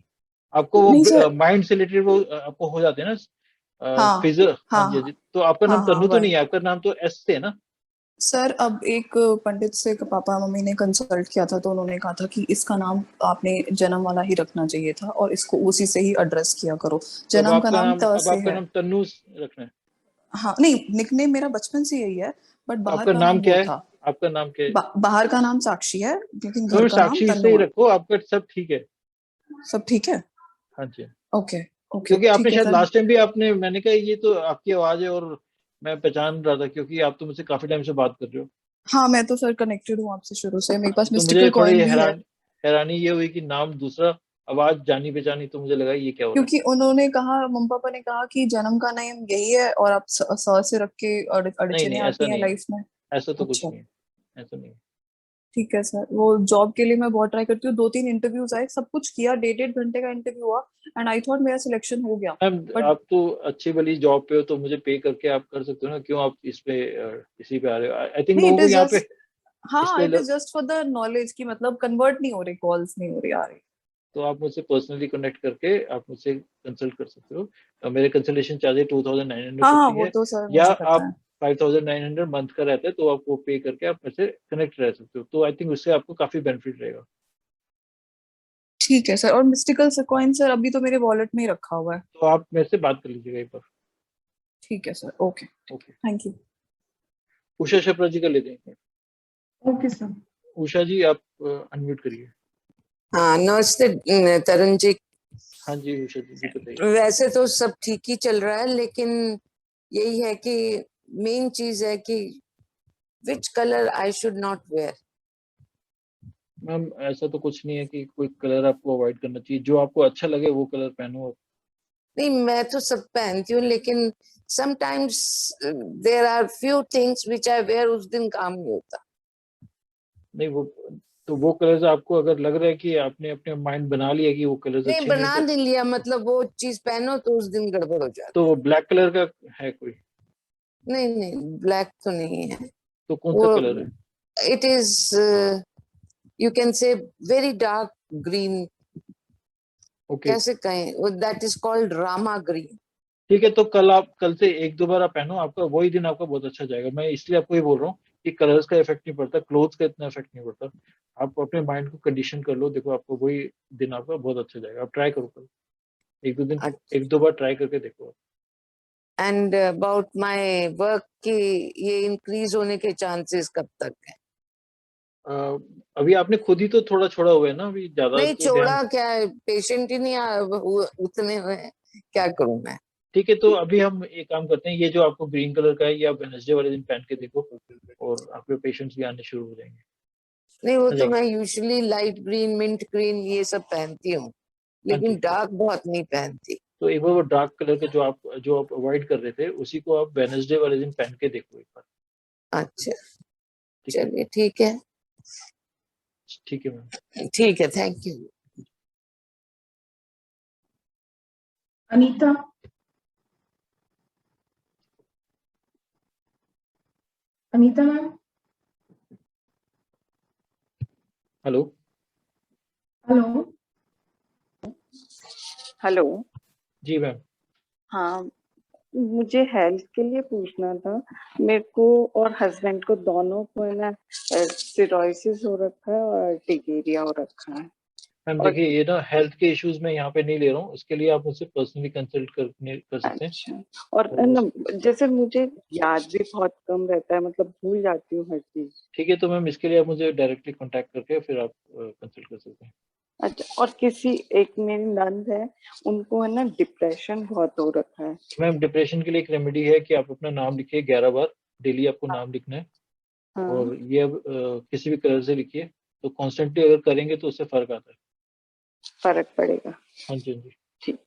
आपको नहीं वो सर। माइंड से रिलेटेड वो आपको हो जाते हैं ना हाँ फिजर। हाँ हाँ जी, हाँ जी। तो आपका हाँ नाम हाँ तन्नू तो वही नहीं है, आपका नाम तो एस से है ना? सर। अब एक पंडित से पापा मम्मी ने कंसल्ट किया था तो उन्होंने कहा था कि इसका नाम आपने जन्म वाला ही रखना चाहिए था और इसको उसी से ही एड्रेस किया करो। तो जन्म का नाम त अब से आपका है। नाम तन्नू रखना है। हाँ नहीं, निकनेम मेरा बचपन से यही है, बट तो बाहर आपका का नाम नाम क्या वो है? था। आपका नाम क्या है? बाहर का नाम साक्षी है लेकिन तो घर का नाम साक्षी से ही तन्नु है। रखो, आपका सब ठीक है। सब ठीक है। हाँ जी। ओके ओके क्योंकि आपने ठीक है शायद सर। लास्ट टाइम भी आपने, मैंने कहा ये तो आपकी आवाज है और मैं पहचान रहा था क्योंकि आप तो मुझसे काफी टाइम से बात कर रहे हो। हाँ मैं तो सर कनेक्टेड हूँ आपसे शुरू से, मेरे पास तो मुझे मिस्टिकल थोड़ी कॉइन भी है। हैरानी ये हुई कि नाम दूसरा, आवाज जानी पहचानी, तो मुझे लगा ये क्या हो रहा है। क्योंकि उन्होंने कहा, मम्मी पापा ने कहा कि जन्म का नेम यही है और आप सर से रख के नहीं अड़चने नहीं, ऐसा आती हैं नहीं है, लाइफ में। ऐसा तो कुछ अच्छा नहीं है, ऐसा नहीं है। ठीक है सर। वो जॉब के लिए मैं बहुत ट्राई करती हूँ, 2-3 इंटरव्यूज आए, सब कुछ किया, 1.5 घंटे का इंटरव्यू हुआ एंड आई थॉट मेरा सिलेक्शन हो गया। मैम बट आप तो अच्छी भली जॉब पे हो तो मुझे पे करके आप कर सकते हो ना, क्यों आप इस पे इसी पे आ रहे हो? आई थिंक नहीं, लोगों इट को इज यहाँ पे जस्ट, हाँ इसलिए it is just for the knowledge की, मतलब कन्वर्ट नहीं हो रही, कॉल्स नहीं हो रही आ रही। तो आप मुझसे पर्सनली कनेक्ट करके आप मुझसे कंसल्ट कर सकते हो। मेरे कंसल्टेशन चार्जेस 2900 हाँ हाँ समथिंग वो है, तो सर या मुझे पता आप है। 5900 मंथ का रहता है, तो आप वो पे करके आप मुझसे कनेक्ट रह सकते हो। तो आई थिंक उससे आपको काफी बेनिफिट रहेगा। ठीक है सर। और मिस्टिकल कॉइन सर अभी तो मेरे वॉलेट में ही रखा हुआ है। तो आप मेरे से बात कर लीजिएगा एक बार। ठीक है sir. Okay okay. Thank you. Usha Chhapra ji का ले देंगे। Okay sir. उषा जी आप अनम्यूट करिए। हाँ नमस्ते तरुण जी। हाँ जी उषा जी बताइए। वैसे तो सब ठीक ही चल रहा है, लेकिन यही है कि मेन चीज है कि which colour I should not wear. Ma'am ऐसा तो कुछ नहीं है कि कोई कलर आपको अवॉइड करना चाहिए, जो आपको अच्छा लगे वो कलर पहनो आप। नहीं मैं तो सब पहनती हूँ, लेकिन sometimes there are few things which I wear, उस दिन काम नहीं होता। नहीं वो कलर्स आपको अगर लग रहा है कि आपने अपने माइंड बना लिया कि वो कलर्स नहीं अच्छे नहीं बना है नहीं लिया, मतलब वो चीज पहनो तो उस दिन गड़बड़ हो जाती। तो ब्लैक कलर का है कोई? नहीं नहीं ब्लैक तो नहीं है। तो कौन सा वो कलर है? It is you can say very dark green. Okay. कैसे कहें, that is called Rama green. ठीक है, तो कल से 1-2 बार आप पहनो, आपका वही दिन आपका बहुत अच्छा जाएगा। मैं इसलिए आपको ये बोल रहा हूँ कि कलर्स का इफेक्ट नहीं पड़ता, क्लोथ्स का इतना इफेक्ट नहीं पड़ता। आप अपने माइंड को कंडीशन कर लो, देखो आपको वही दिन आपका बहुत अच्छा जाएगा। आप ट्राई करो कल, 1-2 बार ट्राई करके देखो। एंड अबाउट माय वर्क की ये इंक्रीज होने के चांसेस कब तक है? अभी आपने खुद ही तो थोड़ा छोड़ा हुआ है ना, अभी ज्यादा नहीं तो छोड़ा ध्यान। क्या है, पेशेंट ही नहीं उतने हुए हैं, क्या करूं मैं? ठीक है, तो अभी हम एक काम करते हैं, ये जो आपको ग्रीन कलर का है ये आप वेडनेसडे वाले दिन पहन के देखो और आपके पेशेंट्स भी आने शुरू हो जाएंगे। नहीं वो आ तो जाएंगे। मैं usually light green, mint green ये सब पहनती हूँ, हाँ लेकिन जी, डार्क बहुत नहीं पहनती। तो एक बार वो डार्क कलर के जो आप अवॉइड कर रहे थे उसी को आप वेडनेसडे वाले दिन पहन के देखो एक बार। अच्छा ठीक है, चलिए ठीक है, ठीक है मैम। ठीक है, thank you. Anita, Anita ma'am. Hello. Hello. Hello. जी मैम। हाँ, मुझे हेल्थ के लिए पूछना था। मेरे को और हस्बैंड को दोनों को है ना सिरोसिस हो रखा है और टिकेरिया हो रखा है। मैम और देखिए, ये ना हेल्थ के इश्यूज में यहाँ पे नहीं ले रहा हूँ, इसके लिए आप मुझसे पर्सनली कंसल्ट कर सकते हैं। अच्छा, और और है ना जैसे मुझे याद भी बहुत कम रहता है, मतलब भूल जाती हूँ हर चीज। ठीक है, तो मैम इसके लिए आप मुझे डायरेक्टली कांटेक्ट करके फिर आप कंसल्ट कर सकते हैं। अच्छा, और किसी एक मेरी नंद है, उनको है ना डिप्रेशन बहुत हो रखा है। मैम डिप्रेशन के लिए एक रेमेडी है कि आप अपना नाम लिखिए 11 बार, डेली आपको नाम लिखना है। हाँ, और ये अब किसी भी कलर से लिखिए, तो कॉन्स्टेंटली अगर करेंगे तो उससे फर्क आता है। फर्क पड़ेगा। हाँ जी, हाँ जी। ठीक,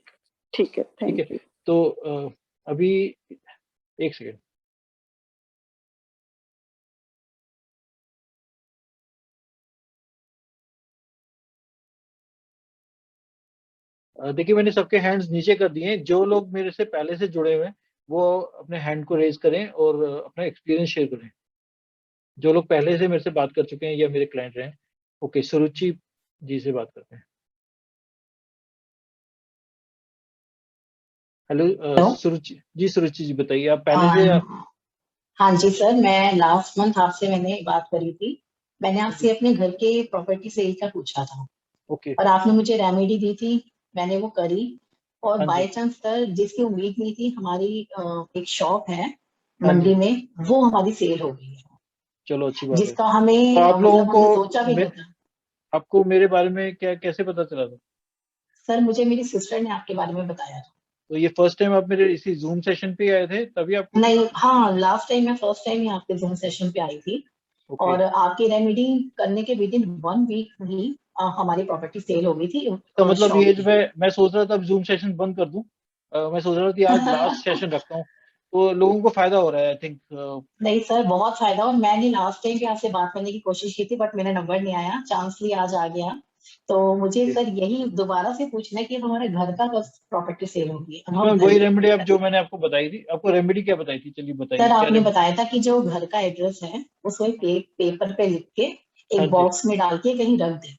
ठीक है, ठीक है, थैंक यू। तो अभी एक सेकेंड। देखिए, मैंने सबके हैंड्स नीचे कर दिए हैं। जो लोग मेरे से पहले से जुड़े हुए हैं वो अपने हैंड को रेज करें और अपना एक्सपीरियंस शेयर करें। जो लोग पहले से मेरे से बात कर चुके हैं या मेरे क्लाइंट रहे हैं। ओके, सुरुचि जी से बात करते हैं। हेलो सुरुचि जी, सुरुचि जी बताइए, आप पहले से हाँ जी सर, मैं लास्ट मंथ आपसे मैंने बात करी थी। मैंने आपसे अपने घर के प्रॉपर्टी सेल का पूछा था ओके। और आपने मुझे रेमेडी दी थी, मैंने वो करी। और हाँ जी। बाय चांस सर, जिसकी उम्मीद नहीं थी, हमारी एक शॉप है हाँ मंडी जी, में, वो हमारी सेल हो गई है, चलो अच्छी बात है। जिसका हमें तो आप लोगों मतलब हमने सोचा भी को नहीं था। आपको मेरे बारे में क्या कैसे पता चला था? सर, मुझे मेरी सिस्टर ने आपके बारे में बताया था। तो ये फर्स्ट टाइम आप मेरे इसी जूम सेशन पे आए थे तभी आपको नहीं, हाँ, लास्ट टाइम मैं फर्स्ट टाइम ही आपके जूम सेशन पे आई थी। ओके। और आपकी रेमेडी करने के विद इन 1 वीक ही हमारी प्रॉपर्टी सेल हो गई थी तो मतलब शॉप ये की। मैं सोच रहा था अब जूम सेशन बंद कर दूं। मैं सोच रहा था कि आज लास्ट सेशन रखता हूं, तो लोगों को फायदा हो रहा है आई थिंक। नहीं सर, बहुत फायदा। और मैंने लास्ट टाइम भी आपसे बात करने की कोशिश की थी, बट मेरा नंबर नहीं आया, चांस लिए आज आ गया। तो मुझे सर यही दोबारा से पूछना है कि हमारे घर का प्रॉपर्टी सेल होगी, अब हम घर वही की रेमेडी आप करते जो हैं। मैंने आपको बताई थी, आपको रेमेडी क्या बताई थी, चलिए बताइए सर, क्या आपने रेमेडी। बताया था कि जो घर का एड्रेस है उसको एक पेपर पे लिख के हाँ एक जी। बॉक्स में डाल के कहीं रख दे।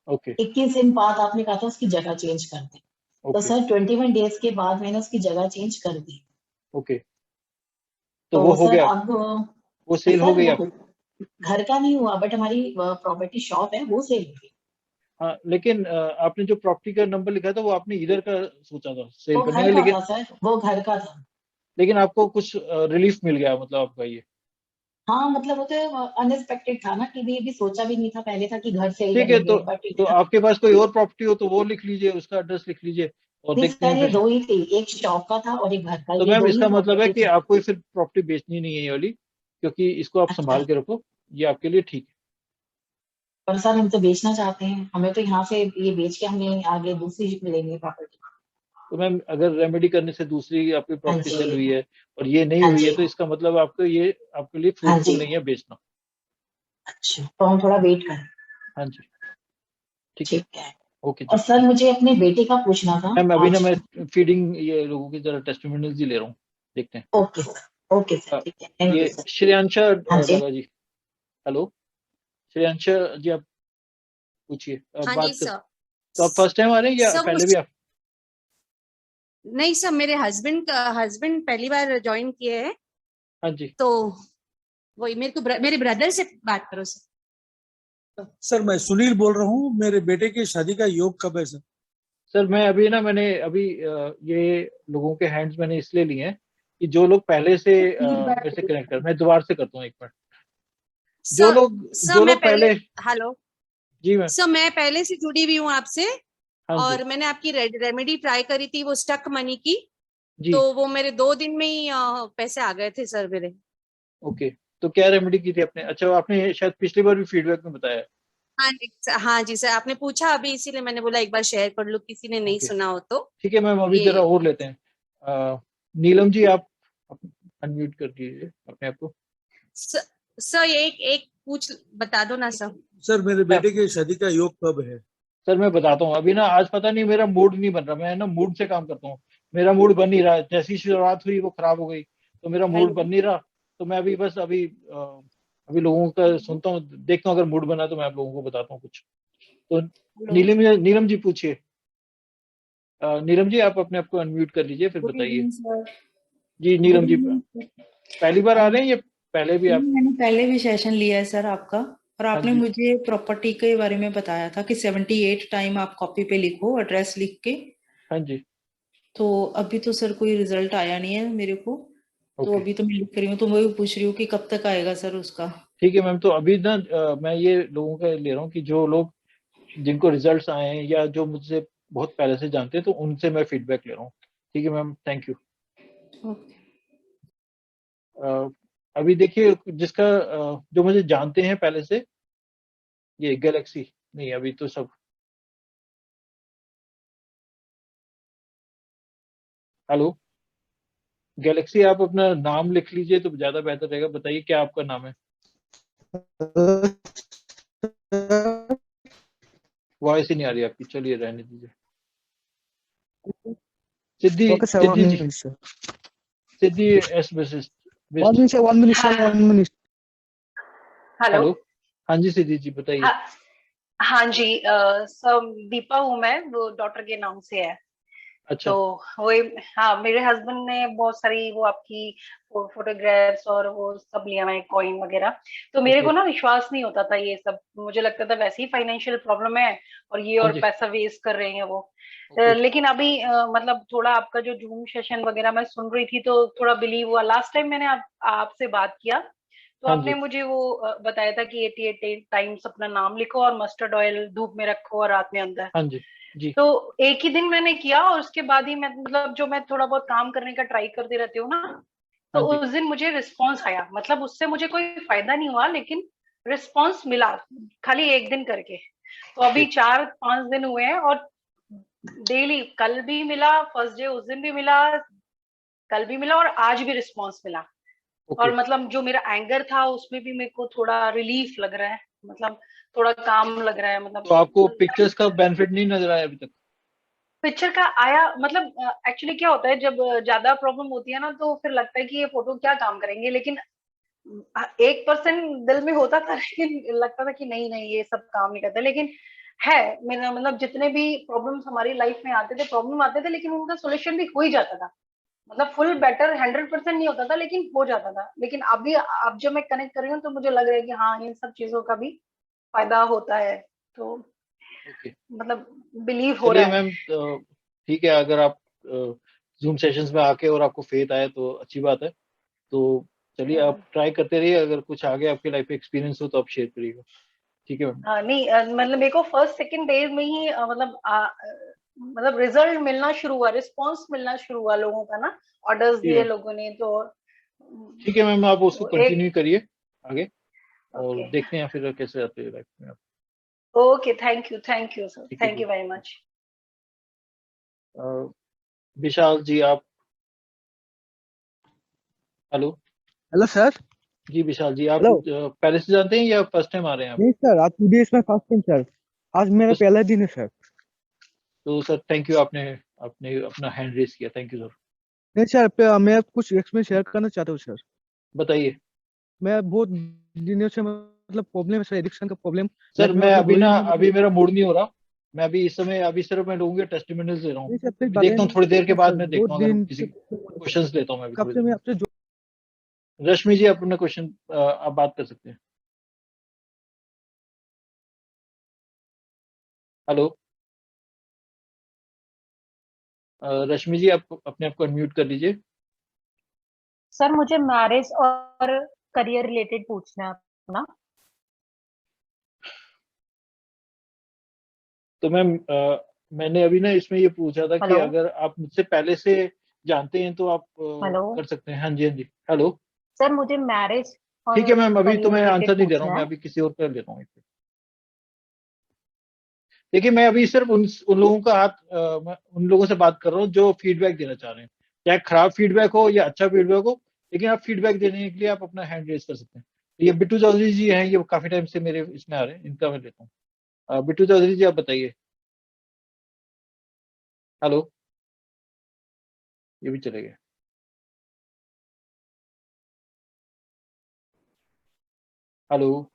ओके 21 दिन बाद आपने कहा था उसकी जगह चेंज कर दे। तो ओके सर 21 डेज के बाद मैंने उसकी जगह चेंज कर दी। ओके, तो वो तो हो सर गया, अब वो सेल हो सर गई वो आपकी। घर का नहीं हुआ, बट हमारी प्रॉपर्टी शॉप है वो सेल हुई। हाँ, लेकिन आपने जो प्रॉपर्टी का नंबर लिखा था वो आपने इधर का सोचा था सेल वो करने घर का, का लेकिन था सर, वो घर का था। आपको कुछ रिलीफ मिल गया मतलब आपका ये। हाँ, मतलब वो तो अनएक्सपेक्टेड था ना, कि भी सोचा भी नहीं था पहले था कि घर सेल ठीक है, करेंगे, बट तो इतना। आपके पास कोई और प्रॉपर्टी हो तो वो लिख लीजिए, उसका एड्रेस लिख लीजिए और नहीं देखते सर, हैं ये फिर। दो ही थी, एक शॉप का था और एक घर का, तो ये मैम दो ही इसका मतलब है प्रॉपर्टी कि थी। आपको फिर प्रॉपर्टी बेचनी नहीं है ये वाली, क्योंकि इसको आप अच्छा, संभाल के रखो, ये आपके लिए ठीक है। पर सर हम तो बेचना चाहते हैं, हमें तो यहाँ से ये बेच के हमें आगे दूसरी मिलेंगी प्रॉपर्टी। तो मैम अगर रेमेडी करने से दूसरी आपकी हाँ प्रॉपर्टी सेल जी, हुई है और ये नहीं हाँ हुई है, जी, तो इसका मतलब आपको ये आपके लिए हाँ जी। फ्रूटफुल नहीं है बेचना। अच्छा, तो हम थोड़ा वेट करें। हाँ जी, ठीक है। ठीक है। ओके जी, और सर मुझे अपने बेटे का पूछना था मैम अभी ना आज। मैं फीडिंग ये लोगों की जरा टेस्टिमोनियल्स ही ले रहा हूँ, देखते हैं। ओके सर, ठीक है, थैंक यू ये सर। श्रेयांशा हाँ जी। डागा जी। हेलो श्रेयांशा जी, आप पूछिए, आप हाँ जी बात कर। सर। तो आप फर्स्ट टाइम आ रहे हैं या सर पहले भी मुझे आप? नहीं सर, मेरे हस्बैंड पहली बार ज्वाइन किए हैं, हाँ जी। तो वही मेरे ब्रदर से बात करो सर। सर मैं सुनील बोल रहा हूँ, मेरे बेटे की शादी का योग कब है सर? सर मैंने अभी ये लोगों के हैंड्स मैंने इसलिए लिए हैं कि जो लोग पहले से मेरे से कनेक्ट कर, मैं दोबारा से करता हूँ एक मिनट। जो लोग पहले हेलो जी मैम। सर, मैं पहले से जुड़ी हुई हूँ आपसे, हाँ जी। और मैंने आपकी रेमेडी ट्राई करी थी, वो स्टक मनी की, जी। तो वो मेरे 2 दिन में ही पैसे आ गए थे सर मेरे। ओके, तो क्या रेमेडी की थी आपने? अच्छा, आपने शायद पिछली बार भी फीडबैक में बताया। हाँ जी सर, आपने पूछा अभी, इसीलिए मैंने बोला एक बार शेयर कर लूं, किसी ने नहीं सुना हो तो। ठीक है मैम, अभी जरा और लेते हैं। नीलम जी, आप अनम्यूट कर दीजिए अपने आप को। सर एक बता दो ना सर। सर मेरे बेटे की शादी का योग कब है? सर मैं बताता हूँ, अभी ना आज पता नहीं मेरा मूड नहीं बन रहा, मैं ना मूड से काम करता हूँ, मेरा मूड बन नहीं रहा। जैसी शुरुआत हुई वो खराब हो गई, तो मेरा मूड बन नहीं रहा। तो मैं अभी बस अभी लोगों का सुनता हूँ, देखता हूँ, अगर मूड बना तो मैं आप लोगों को बताता हूँ कुछ। तो नीलम जी पूछिए। नीलम जी, आप अपने आप को अनम्यूट कर लीजिए, फिर बताइए। जी नीलम जी, पहली बार आ रहे हैं या पहले भी आप? मैंने पहले भी सेशन लिया है सर आपका, और आपने जी। मुझे प्रॉपर्टी के बारे में बताया था कि 78 टाइम आप कॉपी पे लिखो, एड्रेस लिख के। हाँ जी। तो अभी तो सर कोई रिजल्ट आया नहीं है मेरे को, तो अभी तो मैं लिख रही हूँ, तो मैं भी पूछ रही हूँ कि कब तक आएगा सर उसका। ठीक है मैम, तो अभी ना मैं ये लोगों का ले रहा हूँ कि जो लोग जिनको रिजल्ट्स आए हैं या जो मुझसे बहुत पहले से जानते हैं, तो उनसे मैं फीडबैक ले रहा हूँ। ठीक है मैम, थैंक यू। अभी देखिए, जिसका जो मुझे जानते हैं पहले से, ये गैलेक्सी नहीं, अभी तो सब। हेलो गैलेक्सी, आप अपना नाम लिख लीजिए तो ज्यादा बेहतर रहेगा। बताइए क्या आपका नाम है? वॉइस ही नहीं आ रही आपकी, चलिए रहने दीजिए। Siddhi S Basist. one minute. Hello. हाँ जी सिद्धि जी, बताइए। हाँ जी सर, दीपा हूँ मैं, वो डॉटर के नाम से है। अच्छा। तो वही, हाँ, मेरे हस्बैंड ने बहुत सारी वो आपकी फोटोग्राफ्स और वो सब लिया है, कॉइन वगैरह। तो मेरे को ना विश्वास नहीं होता था ये सब, मुझे लगता था वैसे ही फाइनेंशियल प्रॉब्लम है और ये और पैसा वेस्ट कर रहे हैं वो। लेकिन अभी मतलब थोड़ा आपका जो जूम सेशन वगैरह मैं सुन रही थी, तो थोड़ा बिलीव हुआ। लास्ट टाइम मैंने आपसे बात किया, तो आपने मुझे वो बताया था कि 88 टाइम्स अपना नाम लिखो और मस्टर्ड ऑयल धूप में रखो और रात में अंदर। हाँ जी जी। तो एक ही दिन मैंने किया, और उसके बाद ही मैं मतलब जो मैं थोड़ा बहुत काम करने का ट्राई करती रहती हूँ ना, तो उस दिन मुझे रिस्पॉन्स आया। मतलब उससे मुझे कोई फायदा नहीं हुआ, लेकिन रिस्पॉन्स मिला खाली एक दिन करके। तो अभी 4-5 दिन हुए हैं, और डेली, कल भी मिला, फर्स्ट डे उस दिन भी मिला, कल भी मिला, और आज भी रिस्पॉन्स मिला। और मतलब जो मेरा एंगर था उसमें भी मेरे को थोड़ा रिलीफ लग रहा है, मतलब थोड़ा काम लग रहा है। मतलब तो आपको पिक्चर्स का बेनिफिट नहीं नजर आया अभी तक? पिक्चर का आया, मतलब एक्चुअली क्या होता है, जब ज्यादा प्रॉब्लम होती है ना, तो फिर लगता है कि ये फोटो क्या काम करेंगे। लेकिन 1% दिल में होता था, लेकिन लगता था कि नहीं नहीं, ये सब काम नहीं करता। लेकिन है मेरा, मतलब जितने भी प्रॉब्लम्स हमारी लाइफ में प्रॉब्लम आते थे, लेकिन उनका सोल्यूशन भी हो ही जाता था। मतलब फुल बेटर 100% नहीं होता था, लेकिन हो जाता था। लेकिन अभी अब जब मैं कनेक्ट कर रही हूँ, तो मुझे लग रहा है कि हाँ, इन सब चीजों का भी फायदा होता है। तो मतलब बिलीव हो रहा है। मैम ठीक है, अगर आप जूम सेशंस में आके और आपको फेथ आए तो अच्छी बात है। तो चलिए, आप ट्राई करते रहिए, अगर कुछ आगे आपके लाइफ में एक्सपीरियंस हो तो आप शेयर करिएगा। ठीक है मैम। नहीं मतलब मेरे को फर्स्ट सेकंड डे में ही मतलब रिजल्ट मिलना शुरू हुआ, रिस्पांस मिलना शुरू हुआ लोगों का ना, ऑर्डर्स दिए लोगों ने। तो ठीक है मैम, आप उसको कंटिन्यू करिए आगे, और देखते हैं फिर कैसे आते हैं लाइफ में आप। Okay, thank you sir, thank you very much. Vishal ji, आप? Hello sir. जी विशाल जी, आप पहले से जानते हैं या फर्स्ट टाइम आ रहे हैं आप? नहीं सर, आज today is my first time sir, आज मेरा पहला दिन है सर। तो सर थैंक यू, आपने अपना हैंड रेज किया, थैंक यू सर। नहीं सर, मैं कुछ एक्सपीरियंस शेयर करना चाहता हूँ सर। बताइए। मैं बहुत दिनों से मतलब प्रॉब्लम है सर, एडिक्शन का प्रॉब्लम। सर मैं अभी मेरा मूड नहीं हो रहा, मैं अभी इस समय अभी सिर्फ मैं लोगों के टेस्टिमोनियल्स ले रहा हूँ। नहीं सर, फिर देखता हूँ थोड़ी देर के बाद मैं दो देखता हूँ अगर दिन किसी क्वेश्चंस लेता हूँ मैं अभी कब थोड़ी से देर मैं में। आपसे रश्मि जी, आप अपना क्वेश्चन आप बात कर सकते हैं। हेलो रश्मि जी, आप अपने आप को अनम्यूट कर लीजिए। सर मुझे मैरिज और करियर रिलेटेड पूछना है अपना। तो मैम मैंने अभी ना इसमें ये पूछा था कि हेलो अगर आप मुझसे पहले से जानते हैं तो आप हेलो कर सकते हैं। हाँ जी, हाँ जी। हेलो, सर मुझे मैरिज और ठीक है मैम, अभी तो करियर मैं रिलेटेड आंसर नहीं दे रहा हूँ, पूछना मैं है। अभी किसी और का लेता हूँ। देखिए, मैं अभी सिर्फ उन लोगों का हाथ मैं उन लोगों से बात कर रहा हूँ जो फीडबैक देना चाह रहे हैं, चाहे खराब फीडबैक हो या अच्छा फीडबैक हो, लेकिन आप फीडबैक देने के लिए आप अपना हैंड रेज कर सकते हैं। ये बिट्टू चौधरी जी हैं, ये काफी टाइम से मेरे इसमें आ रहे हैं, इनका मैं लेता हूँ। बिट्टू चौधरी जी, आप बताइए। हेलो, ये भी चले गए। हेलो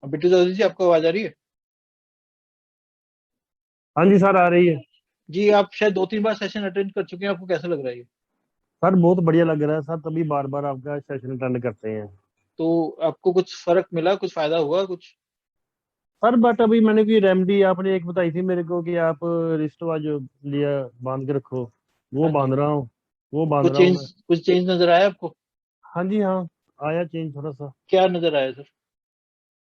बिट्टू चौधरी जी, आपको आवाज आ रही है? हाँ जी सर, आ रही है। जी, आप शायद 2-3 बार सेशन अटेंड कर चुके हैं, आपको कैसा लग रहा है ये? सर बहुत बढ़िया लग रहा है सर, तभी बार बार आपका सेशन अटेंड करते हैं। तो आपको कुछ फर्क मिला, कुछ फायदा हुआ कुछ? सर बट अभी मैंने कोई रेमेडी आपने एक बताई थी मेरे को कि आप रिस्ट वॉच लिया बांध के रखो, वो हाँ जी, बांध रहा हूँ, वो बांध कुछ रहा हूँ मैं। चेंज नजर आया आपको? हाँ जी हाँ, आया चेंज थोड़ा सा। क्या नजर आया सर?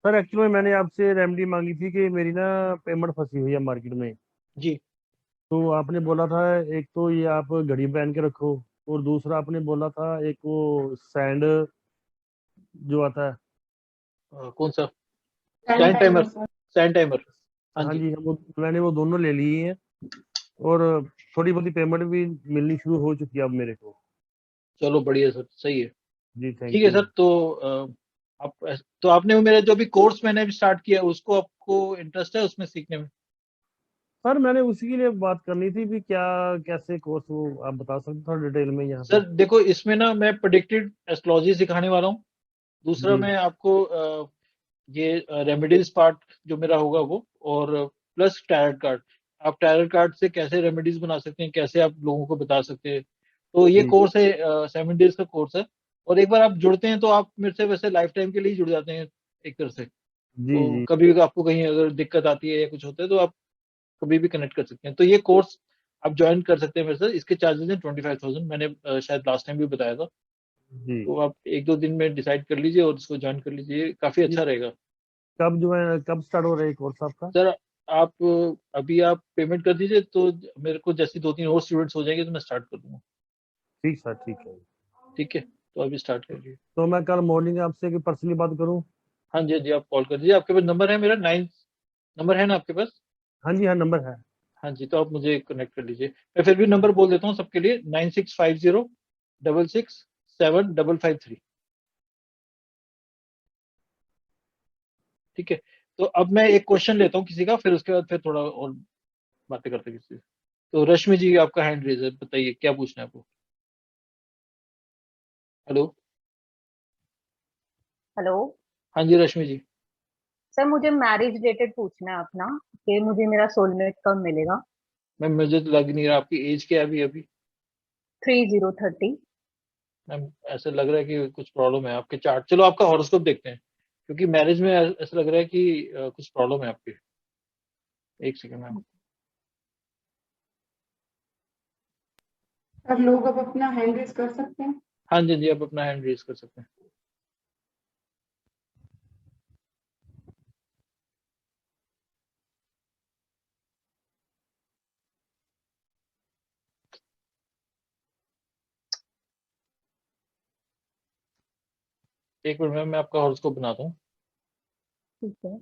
सर एक्चुअली मैंने आपसे रेमेडी मांगी थी कि मेरी ना पेमेंट फंसी हुई है मार्केट में, जी, तो आपने बोला था एक तो ये आप घड़ी पहन के रखो, और दूसरा आपने बोला था एक वो सैंड जो आता है। कौन सा? Sand timer, sand timer. हाँ हाँ जी, जी, वो मैंने वो दोनों ले लिए हैं, और थोड़ी बहुत पेमेंट भी मिलनी शुरू हो चुकी है अब मेरे को। चलो बढ़िया सर, सही है। जी ठीक थैंक है यू। सर, तो तो आपने वो मेरा जो भी कोर्स मैंने अभी स्टार्ट किया, उसको आपको इंटरेस्ट है उसमें सीखने में? सर मैंने उसी के लिए बात करनी थी भी क्या कैसे कोर्स, वो आप बता सकते थोड़ा डिटेल में यहाँ पे। सर देखो, इसमें ना मैं प्रेडिक्टेड एस्ट्रोलॉजी सिखाने वाला हूँ। दूसरा जी मैं आपको ये रेमेडीज पार्ट जो मेरा होगा वो, और प्लस टैरेट कार्ड। आप टैरेट कार्ड से कैसे रेमेडीज बना सकते हैं, कैसे आप लोगों को बता सकते हैं। तो ये जी कोर्स है, 7 डेज का कोर्स है। और एक बार आप जुड़ते हैं तो आप मेरे से वैसे लाइफ टाइम के लिए ही जुड़ जाते हैं एक तरह से। जी तो जी कभी भी आपको कहीं अगर दिक्कत आती है या कुछ होता है तो आप कभी भी कनेक्ट कर सकते हैं। तो ये कोर्स आप ज्वाइन कर सकते हैं मेरे साथ। इसके चार्जेस हैं 25,000, मैंने शायद लास्ट टाइम भी बताया था। जी। तो आप 1-2 दिन में डिसाइड कर लीजिए और इसको ज्वाइन कर लीजिए, काफी ये अच्छा रहेगा। कब जो है कब स्टार्ट हो रहा है कोर्स आपका? सर आप अभी आप पेमेंट कर दीजिए, तो मेरे को जैसे 2-3 और स्टूडेंट्स हो जाएंगे तो मैं स्टार्ट कर दूंगा। ठीक सर, ठीक है। ठीक है, तो अभी स्टार्ट करिए। तो मैं कल मॉर्निंग आपसे पर्सनली बात करूँ? हाँ जी, हाँ जी, आप कॉल कर दीजिए। आपके पास नंबर है मेरा, 9 नंबर है ना आपके पास? हाँ जी हाँ, नंबर है। हाँ जी, तो आप मुझे कनेक्ट कर लीजिए। मैं फिर भी नंबर बोल देता हूँ सबके लिए, 9650667553। ठीक है, तो अब मैं एक क्वेश्चन लेता हूँ किसी का, फिर उसके बाद फिर थोड़ा और बातें करते हैं किसी से। तो रश्मि जी, आपका हैंड रेज है, बताइए क्या पूछना है आपको। हेलो, हेलो हाँ जी रश्मि जी। सर मुझे मैरिज रिलेटेड पूछना है अपना, कि मुझे मेरा सोलमेट कब मिलेगा। मैम मुझे तो लग नहीं रहा, आपकी एज क्या है अभी अभी? 3030। मैम ऐसा लग रहा है कि कुछ प्रॉब्लम है आपके चार्ट। चलो आपका हॉरोस्कोप देखते हैं, क्योंकि मैरिज में ऐसा लग रहा है कि कुछ प्रॉब्लम है आपके। एक सेकंड मैम। अब लोग अब अपना हैंड रेज कर सकते हैं। हाँ जी, जी, आप अपना हैंड रेज कर सकते हैं। एक मिनट मैम, मैं आपका हॉरोस्कोप बनाता हूँ। ठीक है।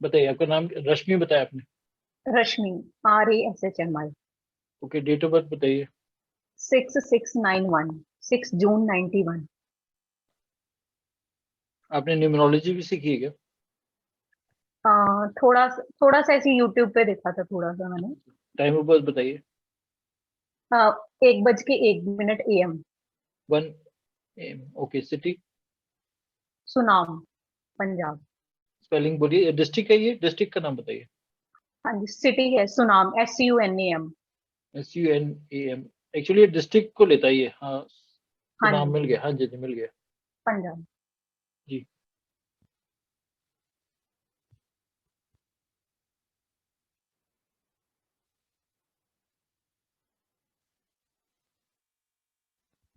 बताइए, आपका नाम रश्मि बताया आपने? Rashmi, RASHMI। Okay, date of birth बताइए। 6691, 6 जून 91। आपने न्यूमरोलॉजी भी सीखी है क्या? थोड़ा थोड़ा सा ऐसे यूट्यूब पे देखा था थोड़ा सा मैंने। टाइम ऑफ बर्थ बताइए। 1:01 AM। 1 AM। Okay. City? Sunam, Punjab. Spelling बोलिए। डिस्ट्रिक्ट है ये? डिस्ट्रिक्ट का नाम बताइए। हाँ जी, सिटी है Sunam, SUNAM। SUNAM। Actually district को लेता है ये। हाँ, तो हाँ नाम जी, मिल गया। हाँ जी जी, मिल गया पंजाब। जी।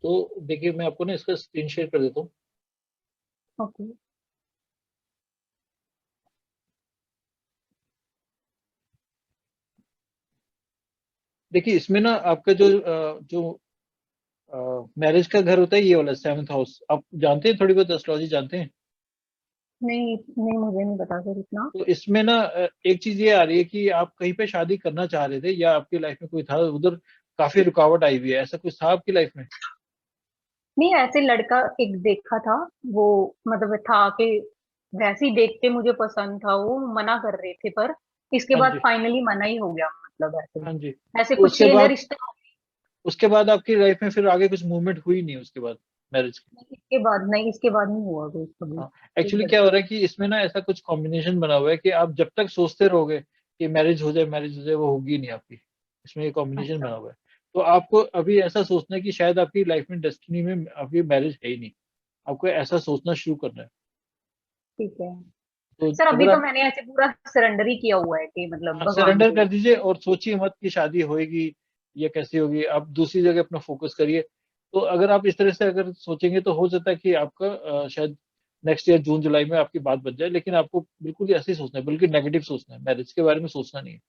तो देखिए, मैं आपको ना इसका स्क्रीन शेयर कर देता हूँ। ओके। देखिए, इसमें ना आपका जो मैरिज का घर होता है, ये वाला 7th हाउस, आप जानते हैं? थोड़ी बहुत एस्ट्रोलॉजी जानते हैं? नहीं नहीं, मुझे नहीं पता सर इतना। तो इसमें ना एक चीज ये आ रही है कि आप कहीं पे शादी करना चाह रहे थे, या आपकी लाइफ में कोई था उधर, काफी रुकावट आई हुई है। ऐसा कुछ था आपकी लाइफ में? नहीं, ऐसे लड़का एक देखा था, वो मतलब था कि वैसे ही देख के मुझे पसंद था, वो मना कर रहे थे, पर इसके हाँ बाद जी। फाइनली मना ही हो गया, मतलब ऐसे हाँ जी। ऐसे तो कुछ उसके ये बाद रिश्ता। आपकी लाइफ में फिर आगे कुछ मूवमेंट हुई नहीं उसके बाद मैरिज की? इसके बाद नहीं हुआ कुछ कभी। हाँ, एक्चुअली क्या हो रहा है कि इसमें ना ऐसा कुछ कॉम्बिनेशन बना हुआ है कि आप जब तक सोचते रहोगे कि मैरिज हो जाए, वो होगी नहीं आपकी। इसमें ये कॉम्बिनेशन अच्छा, बना हुआ है। तो आपको अभी ऐसा सोचना है कि शायद आपकी लाइफ में, डेस्टिनी में आपकी मैरिज है ही नहीं। आपको ऐसा सोचना शुरू करना है। ठीक है तो सर। अभी अगर तो आप, मैंने ऐसे पूरा सरेंडर ही किया हुआ है कि मतलब हाँ, भगवान सरेंडर को। कर दीजिए और सोचिए मत कि शादी होएगी या कैसी होगी। आप दूसरी जगह अपना फोकस करिए। तो अगर आप इस तरह से अगर सोचेंगे तो हो सकता है कि आपका शायद नेक्स्ट ईयर जून जुलाई में आपकी बात बन जाए। लेकिन आपको बिल्कुल ही ऐसे ही सोचना है, बिल्कुल नेगेटिव सोचना है, मैरिज के बारे में सोचना नहीं है।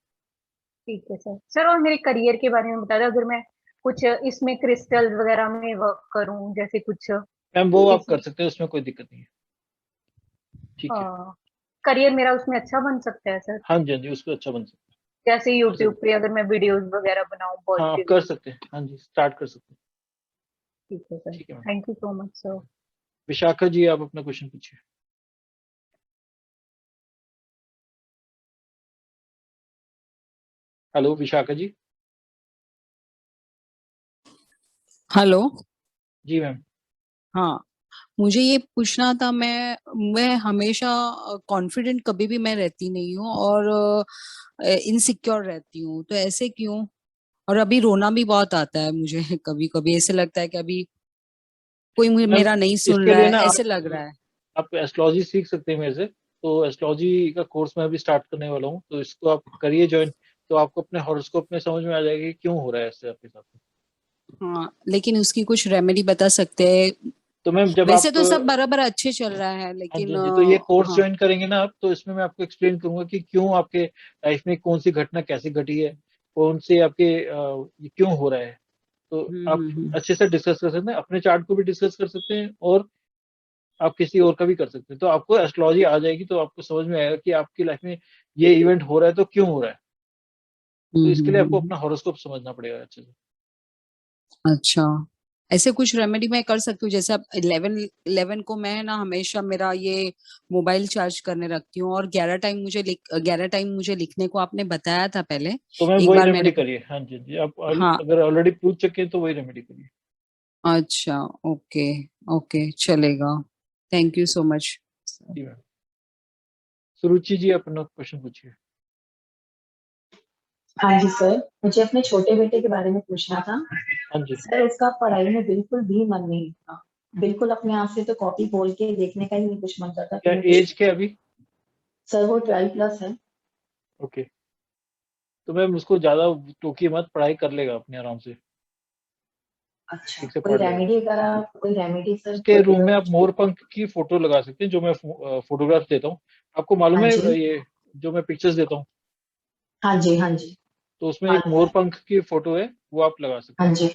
ठीक है सर। सर और मेरे करियर के बारे में बता दो, अगर मैं कुछ इसमें क्रिस्टल वगैरह में वर्क करूं, जैसे कुछ मैम, वो आप इस कर सकते हैं, उसमें कोई दिक्कत नहीं है। ठीक है। करियर मेरा उसमें अच्छा बन सकता है सर। हाँ जी, हाँ जी, उसको अच्छा बन सकता जैसे है, कर यूट्यूब सकते पे अगर मैं वीडियोस वगैरह बनाऊं हैं। हाँ, आप कर पॉजिटिवली। सकते हैं। हाँ जी, स्टार्ट कर सकते हैं। ठीक है सर, ठीक है ma'am. Thank you so much sir. Vishakha ji, आप अपना क्वेश्चन पूछिए। हेलो विशाखा जी। हेलो। जी मैम। हाँ, मुझे ये पूछना था। मैं हमेशा कॉन्फिडेंट कभी भी मैं रहती नहीं हूँ, और इनसिक्योर रहती हूँ, तो ऐसे क्यों? और अभी रोना भी बहुत आता है मुझे कभी कभी ऐसे लगता है कि अभी कोई मुझे मैम, मेरा नहीं सुन इसके रहा लिए है, ना ऐसे लग रहा है। आप एस्ट्रोलॉजी सीख सकते हैं मेरे से। तो एस्ट्रोलॉजी का कोर्स मैं अभी स्टार्ट करने वाला हूँ, तो इसको आप करिए ज्वाइन। तो आपको अपने हॉरोस्कोप में समझ में आ जाएगा कि क्यों हो रहा है ऐसे आपके साथ में। हाँ, लेकिन उसकी कुछ रेमेडी बता सकते हैं? तो मैम, जब वैसे आप, तो सब बराबर अच्छे चल रहा है, हाँ जी, लेकिन हाँ जी, तो ये कोर्स हाँ। ज्वाइन करेंगे ना आप, तो इसमें मैं आपको एक्सप्लेन करूंगा कि क्यों आपके लाइफ में कौन सी घटना कैसे घटी है, कौन से आपके ये क्यों हो रहा है। तो आप हम्म। अच्छे से डिस्कस कर सकते हैं, अपने चार्ट को भी डिस्कस कर सकते हैं, और आप किसी और का भी कर सकते हैं। तो आपको एस्ट्रोलॉजी आ जाएगी तो आपको समझ में आएगा कि आपकी लाइफ में ये इवेंट हो रहा है तो क्यों हो रहा है। तो इसके लिए आपको अपना हॉरोस्कोप समझना पड़ेगा अच्छे से। अच्छा, ऐसे कुछ रेमेडी मैं कर सकती हूँ? जैसे अब 11 को मैं ना हमेशा मेरा ये मोबाइल चार्ज करने रखती हूँ, और 11 टाइम मुझे लिखने को आपने बताया था पहले। तो मैम, एक वही बार मैंने, रेमेडी करिए। हाँ जी, जी, आप हाँ। अगर ऑलरेडी पूछ चुके हैं तो वही रेमेडी करिए। अच्छा, ओके। ओके, चलेगा। Thank you so much. जी मैम। सुरुचि जी, अपना क्वेश्चन पूछिए। हाँ जी सर, मुझे अपने छोटे बेटे के बारे में पूछना था। हाँ जी। सर, उसका पढ़ाई में बिल्कुल भी मन नहीं था। बिल्कुल अपने आप से तो कॉपी खोल के देखने का ही नहीं कुछ मन करता कि क्या मैं कुछ। एज क्या अभी? सर वो 12+ है। ओके। तो मैम, उसको ज्यादा टोकिए मत, पढ़ाई कर लेगा अपने आराम से, अच्छा, ठीक से कोई पढ़ लेगा। रेमेडी वगैरह, कोई रेमेडी सर उसके रूम में आप कुछ। मोर पंख की फोटो लगा सकते हैं, जो मैं फोटोग्राफ देता हूँ। आपको मालूम हाँ है जी, ये जो मैं पिक्चर्स देता हूँ, हाँ जी, हाँ जी। तो उसमें हाँ एक मोर सर, पंख की फोटो है, वो आप लगा सकते हाँ हैं। जी।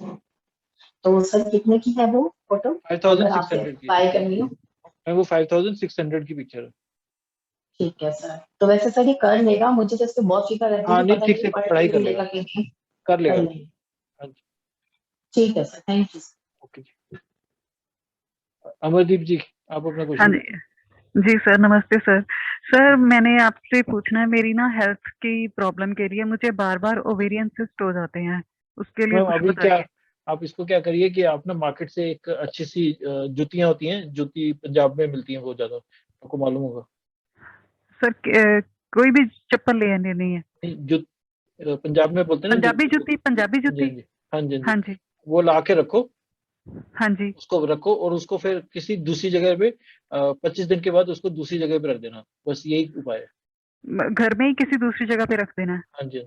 तो सर कितने की है वो फोटो, फाइव अगर थाउजेंड सिक्स आपसे हंड्रेड की बाय करनी हो? मैम, वो 5600 की पिक्चर है। ठीक है सर। तो वैसे सर ये कर लेगा, मुझे तो इससे बहुत फिक्र रहती है हाँ कि नहीं, पता ठीक नहीं से पढ़ पढ़ाई कर भी लेगा। लेगा कि नहीं। कर कर लेगा। लेगा। हाँ जी। ठीक है सर, थैंक यू। ओके जी। अमरदीप जी, आप अपना हाँ क्वेश्चन जी, पूछिए। जी सर, नमस्ते सर। सर मैंने आपसे पूछना है, मेरी ना हेल्थ की प्रॉब्लम के लिए मुझे बार-बार ओवेरियन सिस्ट हो जाते हैं, उसके लिए मैम कुछ अभी क्या, बताइए। आप इसको क्या करिए कि आप ना मार्केट से एक अच्छी सी जूतियाँ होती हैं, जूती पंजाब में मिलती हैं बहुत ज़्यादा, आपको मालूम होगा। सर कोई भी चप्पल ले लेनी है? नहीं, पंजाब में बोलते हैं ना पंजाबी जूती को। जूती, पंजाबी हाँ जी, जूती? हाँ जी। हाँ जी, हाँ जी। हाँ जी। वो ला के रखो, हाँ जी। उसको रखो और उसको फिर किसी दूसरी जगह पे 25 दिन के बाद उसको दूसरी जगह पे रख देना। बस यही उपाय है। घर में ही किसी दूसरी जगह पे रख देना है? हाँ जी।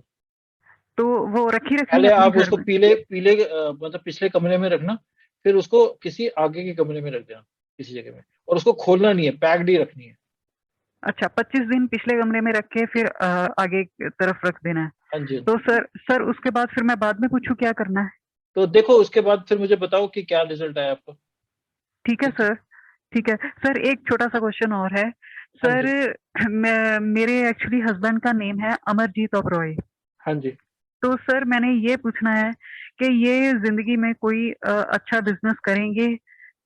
तो वो रखी रखेंगे पहले अपने आप घर उसको में? पीले पीले मतलब पिछले कमरे में रखना, फिर उसको किसी आगे के कमरे में रख देना, किसी जगह में, और उसको खोलना नहीं है, पैक्ड ही रखनी है। अच्छा, 25 दिन पिछले कमरे में रख के फिर आगे की तरफ रख देना है। हाँ जी। तो सर उसके बाद फिर मैं बाद में पूछूँ क्या करना है? तो देखो उसके बाद फिर मुझे बताओ कि क्या रिजल्ट आया आपका। ठीक है सर, ठीक है। सर एक छोटा-सा क्वेश्चन और है। हाँ सर जी। मेरे एक्चुअली हस्बैंड का नेम है अमरजीत ओबरॉय। हाँ जी। तो सर मैंने ये पूछना है कि ये ज़िंदगी में कोई अच्छा बिज़नेस करेंगे?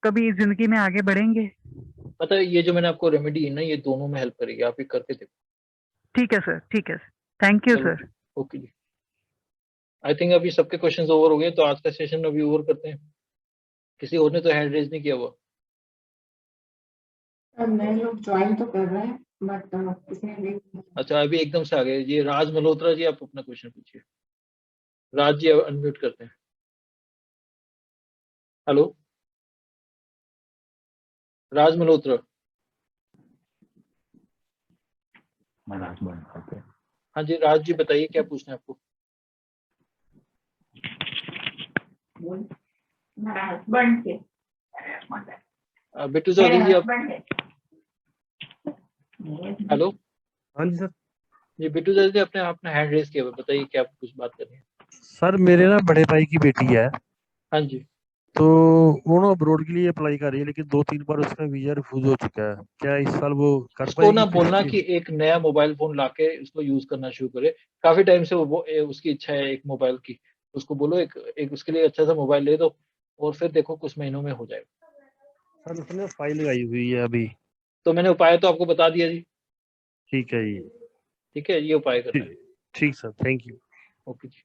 कभी ज़िंदगी में आगे बढ़ेंगे? पता है ये जो मैंने आपको रेमेडी है ना, ये दोनों में हेल्प करेगी, आप ये करके देखो। ठीक है सर, ठीक है। थैंक यू चलो सर। ठीक, ओके जी। आई थिंक अभी सबके क्वेश्चंस ओवर हो गए, तो आज का सेशन अभी ओवर करते हैं। किसी और ने तो हैंड रेज नहीं किया हुआ। नए लोग ज्वाइन तो कर रहे हैं बट किसी ने नहीं। अच्छा, अभी एकदम से आ गए ये राज मल्होत्रा जी, आप अपना क्वेश्चन पूछिए। राज जी अनम्यूट करते हैं। हेलो राज मल्होत्रा। हाँ जी राज जी बताइए क्या पूछना है आपको। हस्बैंड के बिट्टू चौधरी जी आप। हेलो हाँ जी सर। जी बिट्टू चौधरी जी अपने अपना हैंड रेज किया हुआ, बताइए क्या कुछ बात करनी है। सर मेरे ना बड़े भाई की बेटी है, हाँ जी। तो वो ना अब्रॉड के लिए अप्लाई कर रही है, लेकिन 2-3 बार उसका वीजा रिफ्यूज हो चुका है। क्या इस साल वो कर उसको पाएगी ना फिर बोलना से? कि एक नया मोबाइल फोन लाके उसको यूज करना शुरू करे। काफी टाइम से उसकी इच्छा है एक मोबाइल की। उसको बोलो एक उसके लिए अच्छा सा मोबाइल ले दो, और फिर देखो कुछ महीनों में हो जाएगा। सर उसने फाइल लगाई हुई है अभी। तो मैंने उपाय तो आपको बता दिया जी। ठीक है जी। ठीक है, ये उपाय करना है। ठीक सर, थैंक यू। ओके जी।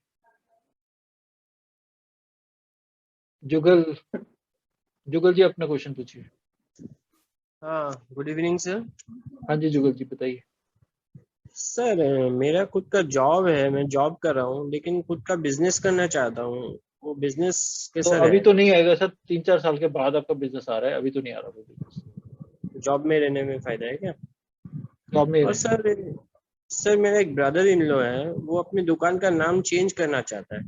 जुगल जुगल जी अपना क्वेश्चन पूछिए। हाँ, गुड इवनिंग सर। हाँ जी जुगल जी बताइए। सर मेरा खुद का जॉब है, मैं जॉब कर रहा हूँ, लेकिन खुद का बिजनेस करना चाहता हूँ। वो बिजनेस तो कैसा अभी रहेगा? तो नहीं आएगा सर, 3-4 साल के बाद आपका बिजनेस आ रहा है, अभी तो नहीं आ रहा वो बिजनेस। जॉब में रहने में फायदा है क्या? जॉब में ही और रहेगा। सर मेरा एक ब्रदर इन लॉ है, वो अपनी दुकान का नाम चेंज करना चाहता है।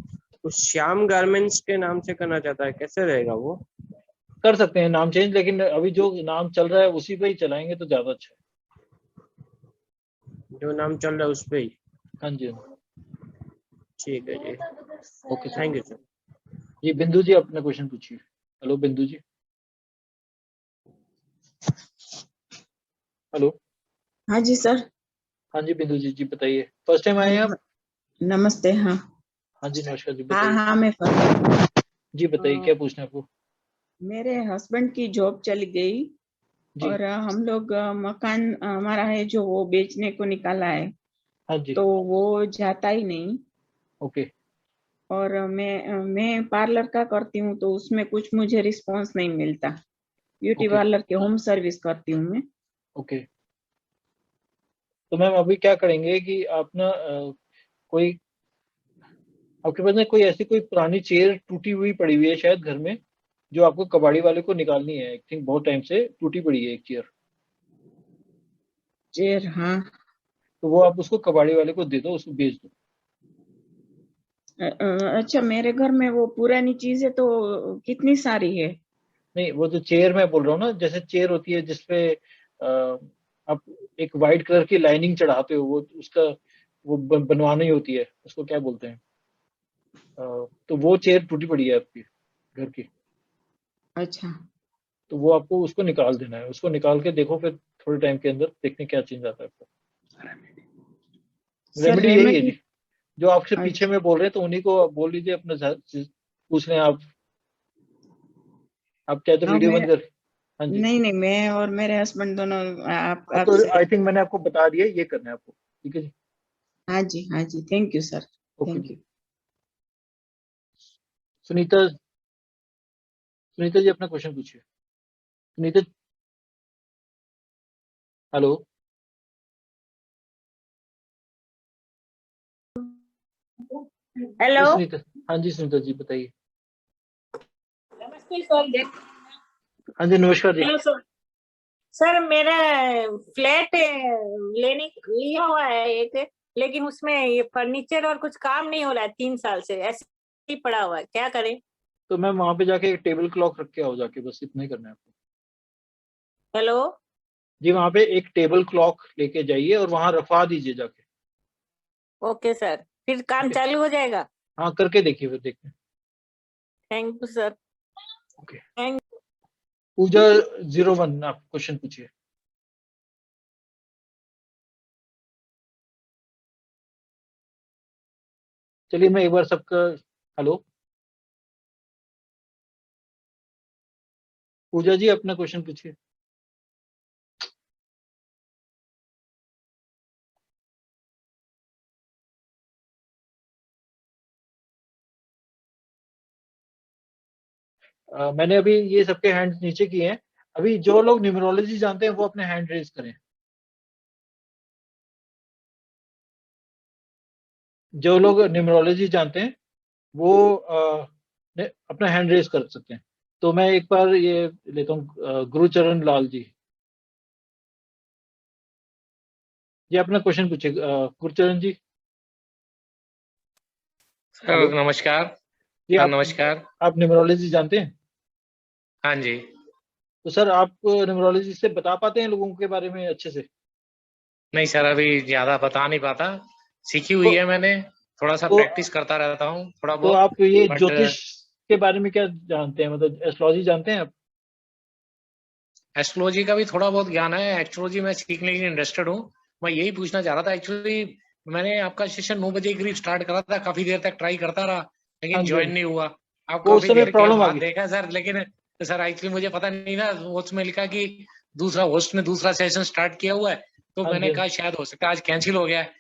वो श्याम गारमेंट्स के नाम से करना चाहता है, कैसे रहेगा वो? कर सकते हैं नाम चेंज, लेकिन अभी जो नाम चल रहा है उसी पे ही चलाएंगे तो ज्यादा अच्छा है। जो नाम चल रहा है उस पे ही? हाँ जी। ठीक है जी, ओके थैंक यू सर। जी बिंदु जी अपना क्वेश्चन पूछिए। हेलो बिंदु जी। हेलो हाँ जी सर। हाँ जी बिंदु जी बताइए, फर्स्ट टाइम आए हैं आप? नमस्ते। हाँ हाँ जी नमस्कार जी हाँ बताइए। हाँ मैं फर्स्ट। जी बताइए क्या पूछना है आपको। मेरे हस्बैंड की जॉब चली गई जी। और हम लोग मकान हमारा है जो वो बेचने को निकाला है। हाँ जी। तो वो जाता ही नहीं। ओके। और मैं पार्लर का करती हूँ तो उसमें कुछ मुझे रिस्पांस नहीं मिलता। Beauty okay. पार्लर के होम सर्विस करती हूँ मैं। ओके, तो मैम अभी क्या करेंगे कि आप ना कोई आपके पास ना कोई ऐसी कोई पुरानी चेयर टूटी हुई पड़ी हुई है शायद घर में, जो आपको कबाड़ी वाले को निकालनी है। आई थिंक बहुत टाइम से टूटी पड़ी है एक चेयर। चेयर हाँ। तो वो आप उसको कबाड़ी वाले को दे दो, उसको बेच दो। अच्छा मेरे घर में वो पुरानी चीजें तो कितनी सारी है। नहीं, वो जो चेयर मैं बोल रहा हूँ ना, जैसे चेयर होती है जिसपे आप एक वाइट कलर की लाइनिंग चढ़ाते हो, वो उसका वो बनवानी होती है, उसको क्या बोलते हैं। तो वो चेयर टूटी पड़ी है आपकी घर की। अच्छा तो वो आपको उसको निकाल देना है, उसको निकाल के देखो, फिर थोड़े टाइम के अंदर देखने क्या चेंज आता है आपको। सर रेमेडी यही है रेमेडी। जी, जो आपसे पीछे अच्छा में बोल रहे हैं तो उन्हीं को बोल लीजिए, अपना पूछ लें आप चाहे तो हाँ वीडियो मैं बंद कर। हाँ जी। नहीं नहीं, मैं और मेरे हस्बैंड दोनों आप तो आपसे। आई थिंक मैंने आपको बता दिया, ये करना है आपको, ठीक है जी। हाँ जी, हाँ जी, thank you sir, okay thank जी। यू। सुनीता, सुनीता जी अपना क्वेश्चन पूछिए। सुनीता, हेलो। हेलो। सुनीता, हाँ जी सुनीता जी बताइए। नमस्ते सर। हाँ जी नमस्कार जी। Hello sir. सर मेरा फ्लैट लेने लिया हुआ है एक, लेकिन उसमें ये फर्नीचर और कुछ काम नहीं हो रहा है 3 साल से, ऐसे ही पड़ा हुआ है, क्या करें? तो मैम वहाँ पे जाके एक टेबल क्लॉक रख के आओ जाके, बस इतना ही करना है आपको। हेलो। जी वहाँ पे एक टेबल क्लॉक लेके जाइए और वहाँ रखवा दीजिए जाके। ओके सर, फिर काम चालू हो जाएगा? हाँ करके देखिए, फिर देखते हैं। Thank you sir. Okay. Thank. Pooja 01 आप क्वेश्चन पूछिए। चलिए मैं एक बार सबका, हेलो पूजा जी अपना क्वेश्चन पूछिए। मैंने अभी ये सबके हैंड नीचे किए हैं। अभी जो लोग न्यूमरोलॉजी जानते हैं वो अपने हैंड रेज करें। जो लोग न्यूमरोलॉजी जानते हैं वो अपना हैंड रेज कर सकते हैं। तो मैं एक बार ये लेता हूँ, गुरुचरण लाल जी। ये अपना क्वेश्चन पूछिए गुरुचरण जी। हेलो सर नमस्कार। जी, हाँ आप नमस्कार। आप न्यूमरोलॉजी जानते हैं? हाँ जी। तो सर आप न्यूमरोलॉजी से बता पाते हैं लोगों के बारे में अच्छे से? नहीं सर, अभी ज्यादा बता नहीं पाता, सीखी तो हुई है मैंने, थोड़ा सा तो, प्रैक्टिस करता रहता हूँ थोड़ा तो बहुत, आप ये बट ज्योतिष के बारे में क्या जानते हैं, मतलब एस्ट्रोलॉजी जानते हैं आप? एस्ट्रोलॉजी का भी थोड़ा बहुत ज्ञान है, एस्ट्रोलॉजी मैं सीखने के लिए इंटरेस्टेड हूँ। मैं यही पूछना चाह रहा था एक्चुअली, मैंने आपका सेशन 9 बजे करीब स्टार्ट करा था, काफी देर तक ट्राई करता रहा हाँ लेकिन जी, हाँ ज्वाइन जी। नहीं हुआ। आप वो उस काफी समय देर के प्रॉब्लम आ बाद गई। देखा सर, लेकिन सर एक्चुअली मुझे पता नहीं ना, उसमें लिखा कि दूसरा होस्ट ने दूसरा सेशन स्टार्ट किया हुआ है, तो हाँ मैंने जी, कहा शायद हो सकता है आज कैंसिल हो गया है।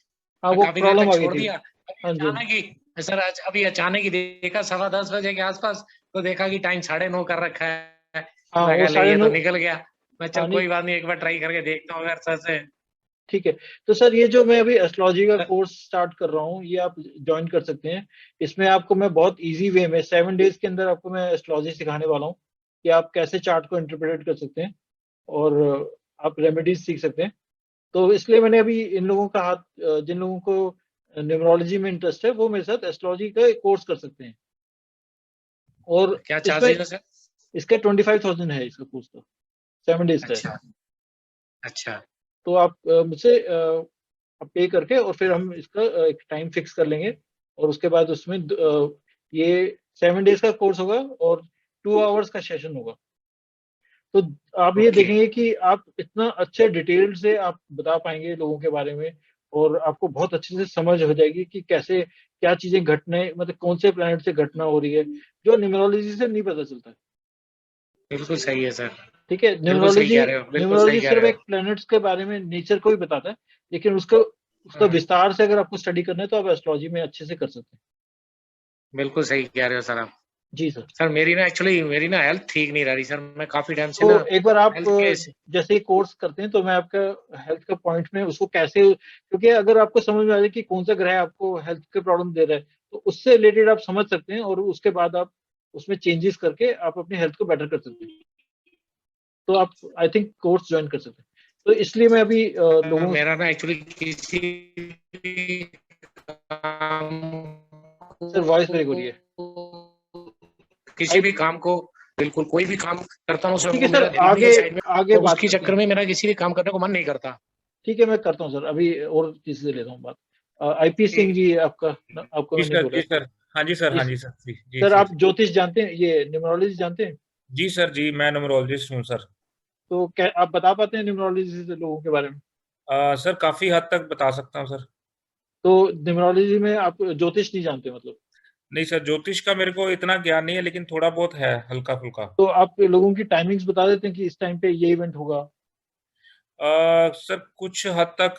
हाँ मैं वो काफी देर प्रॉब्लम तक आ गई छोड़ थी। दिया, अभी हाँ जी, हाँ जी। अचानक ही सर आज अभी अचानक ही देखा 10:15 बजे के आसपास, तो देखा कि टाइम 9:30 कर रखा है। हाँ मैं वो कहा ले ये 9:30। तो निकल गया। मैं चल हाँ नहीं कोई बात नहीं, एक बार ट्राई करके देखता हूँ अगर सर से। ठीक है। तो सर ये जो मैं अभी एस्ट्रोलॉजी का कोर्स स्टार्ट कर रहा हूँ ये आप ज्वाइन कर सकते हैं। इसमें आपको मैं बहुत इजी वे में 7 डेज के अंदर आपको मैं एस्ट्रोलॉजी सिखाने वाला हूँ कि आप कैसे चार्ट को इंटरप्रेट कर सकते हैं और आप रेमेडीज सीख सकते हैं। तो इसलिए मैंने अभी इन लोगों का हाथ, जिन लोगों को न्यूमरोलॉजी में इंटरेस्ट है वो मेरे साथ एस्ट्रोलॉजी का कोर्स कर सकते हैं। और क्या इसमें चार्जेस है सर? इसका 25,000 है इसका कोर्स का, 7 डेज का है। अच्छा अच्छा। तो आप मुझसे पे करके और फिर हम इसका एक टाइम फिक्स कर लेंगे और उसके बाद उसमें ये 7 डेज का कोर्स होगा और 2 आवर्स का सेशन होगा। तो आप ये ओके। देखेंगे कि आप इतना अच्छे डिटेल से आप बता पाएंगे लोगों के बारे में और आपको बहुत अच्छे से समझ हो जाएगी कि कैसे क्या चीजें घटने, मतलब कौन से प्लैनेट से घटना हो रही है जो न्यूमरोलॉजी से नहीं पता चलता है। बिल्कुल सही है सर। ठीक है, बिल्कुल सही न्यूमरोलॉजी कह रहे हो, बिल्कुल सही न्यूमरोलॉजी कह सिर्फ रहे हो। एक प्लैनेट्स के बारे में, नेचर को ही बताता है, लेकिन उसका उसका हाँ, विस्तार से अगर आपको स्टडी करना है तो आप एस्ट्रोलॉजी में अच्छे से कर सकते हैं। बिल्कुल सही कह रहे हो सर आप। जी सर। सर मेरी ना एक्चुअली मेरी ना हेल्थ ठीक नहीं रह रही सर, मैं काफी टाइम से तो ना एक बार आप हेल्थ के जैसे ही कोर्स करते हैं तो मैं आपका हेल्थ का पॉइंट में उसको कैसे, क्योंकि अगर आपको समझ में आ जाए कि कौन सा ग्रह आपको हेल्थ के प्रॉब्लम दे रहा है तो उससे रिलेटेड आप समझ सकते हैं और उसके बाद आप उसमें चेंजेस करके आप अपनी हेल्थ को बेटर कर सकते हैं। तो आप आई थिंक कोर्स ज्वाइन कर सकते हैं। तो इसलिए मैं अभी लोगों मेरा ना एक्चुअली किसी भी काम सर वॉइस ब्रेक हो रही है। किसी भी काम को, बिल्कुल कोई भी काम करता हूँ ठीक है उसमें सर, मेरा ध्यान ही आगे है साइड में, आगे और बात उसकी करते चक्कर हैं। में मेरा किसी भी काम करने को मन नहीं करता। ठीक है मैं करता हूँ सर, अभी और किसी से लेता हूँ बात। आईपी सिंह जी आपका, आपको जी मैंने सर, बोला जी है। सर। हाँ जी सर, जी हाँ जी सर, जी जी सर, जी। आप ज्योतिष जानते हैं, ये न्यूमरोलॉजी जानते हैं? जी सर, जी मैं न्यूमरोलॉजिस्ट हूँ सर। तो क्या आप बता पाते हैं न्यूमरोलॉजी से लोगों के बारे में? सर काफी हद तक बता सकता हूँ सर। तो न्यूमरोलॉजी में आप ज्योतिष नहीं जानते मतलब? नहीं सर, ज्योतिष का मेरे को इतना ज्ञान नहीं है, लेकिन थोड़ा बहुत है, हल्का फुल्का। तो आप लोगों की टाइमिंग्स बता देते हैं कि इस टाइम पे ये इवेंट होगा? सर कुछ हद तक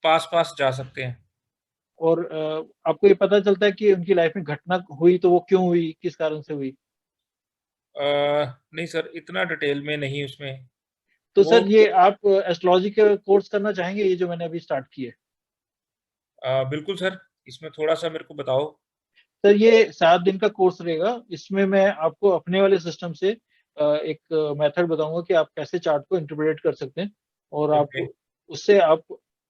पास पास जा सकते हैं। और आपको ये पता चलता है कि उनकी लाइफ में घटना हुई तो वो क्यों हुई, किस कारण से हुई? नहीं सर, इतना डिटेल में नहीं उसमें। तो वो सर ये आप एस्ट्रोलॉजी का कोर्स करना चाहेंगे, ये जो मैंने अभी स्टार्ट किया है? बिल्कुल सर, इसमें थोड़ा सा मेरे को बताओ। सर ये 7 दिन का कोर्स रहेगा। इसमें मैं आपको अपने वाले सिस्टम से एक मेथड बताऊंगा कि आप कैसे चार्ट को इंटरप्रेट कर सकते हैं, और आप ओके। उससे आप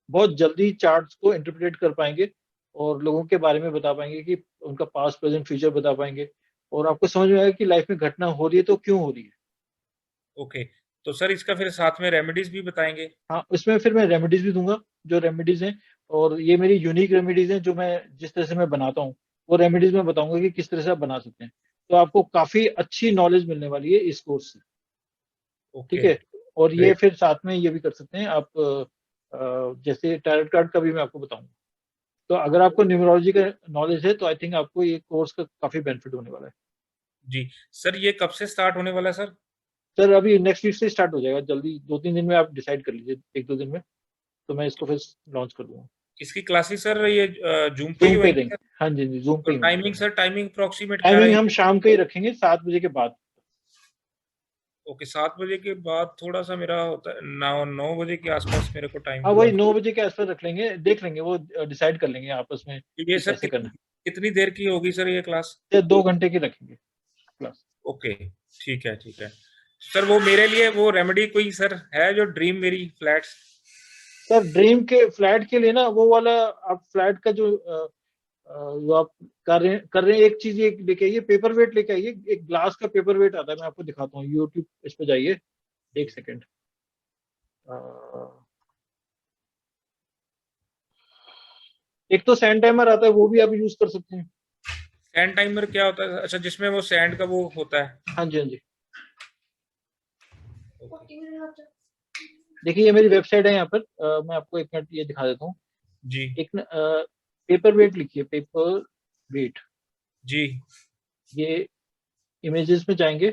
बहुत जल्दी चार्ट्स को इंटरप्रेट कर पाएंगे और लोगों के बारे में बता पाएंगे कि उनका पास्ट प्रेजेंट फ्यूचर बता पाएंगे, और आपको समझ में आएगा कि लाइफ में घटना हो रही है तो क्यों हो रही है। ओके, तो सर इसका फिर साथ में रेमेडीज भी बताएंगे? हाँ, इसमें फिर मैं रेमेडीज भी दूंगा, जो रेमेडीज हैं, और ये मेरी यूनिक रेमेडीज हैं जो मैं जिस तरह से मैं बनाता हूँ, वो रेमेडीज मैं बताऊंगा कि किस तरह से आप बना सकते हैं। तो आपको काफी अच्छी नॉलेज मिलने वाली है इस कोर्स से, ठीक ओके, है। और ये ग्रेट। फिर साथ में ये भी कर सकते हैं आप, जैसे टैरोट कार्ड का भी मैं आपको बताऊंगा। तो अगर आपको न्यूमरोलॉजी का नॉलेज है तो आई थिंक आपको ये कोर्स का काफी बेनिफिट होने वाला है। जी सर, ये कब से स्टार्ट होने वाला है सर? सर अभी नेक्स्ट वीक से स्टार्ट हो जाएगा, जल्दी 2-3 दिन में आप डिसाइड कर लीजिए, 1-2 दिन में, तो मैं इसको फिर लॉन्च कर दूंगा। इसकी क्लासेस सर ये जूम पे ही जूम पे होंगी देंगे, सर? हाँ जी जी, जूम पे तो ही होंगे। टाइमिंग सर, टाइमिंग अप्रोक्सीमेट क्या टाइमिंग रहेगी? हम शाम के ही रखेंगे, 7 बजे के बाद। ओके, 7 बजे के बाद थोड़ा सा मेरा होता है, 9 बजे के आसपास मेरे को टाइम हाँ होगा। वही 9 बजे के आसपास रख लेंगे, देख लेंगे, वो डिसाइड कर लेंगे आपस में ये कि सर कैसे करना कितनी देर की होगी सर ये क्लास? है। 2 घंटे की रखेंगे क्लास। ओके, ठीक है ठीक है। सर वो मेरे लिए वो रेमेडी कोई सर है जो ड्रीम मेरी फ्लैट्स? सर ड्रीम के फ्लैट के लिए ना, वो वाला आप फ्लैट का जो आप कर रहे हैं, एक चीज ये लेके आइए, पेपर वेट लेके आइए, एक ग्लास का पेपर वेट आता है, मैं आपको दिखाता हूँ, यूट्यूब इस पे जाइए, 1 सेकेंड। एक तो सैंड टाइमर आता है, वो भी आप यूज कर सकते हैं। सैंड टाइमर क्या होता है? अच्छा, जिसमें वो सैंड का वो होता है। हाँ जी हाँ जी, देखिए ये मेरी वेबसाइट है यहाँ पर, मैं आपको 1 मिनट ये दिखा देता हूँ। जी एक पेपर वेट लिखिए, पेपर वेट, जी ये इमेजेस में जाएंगे,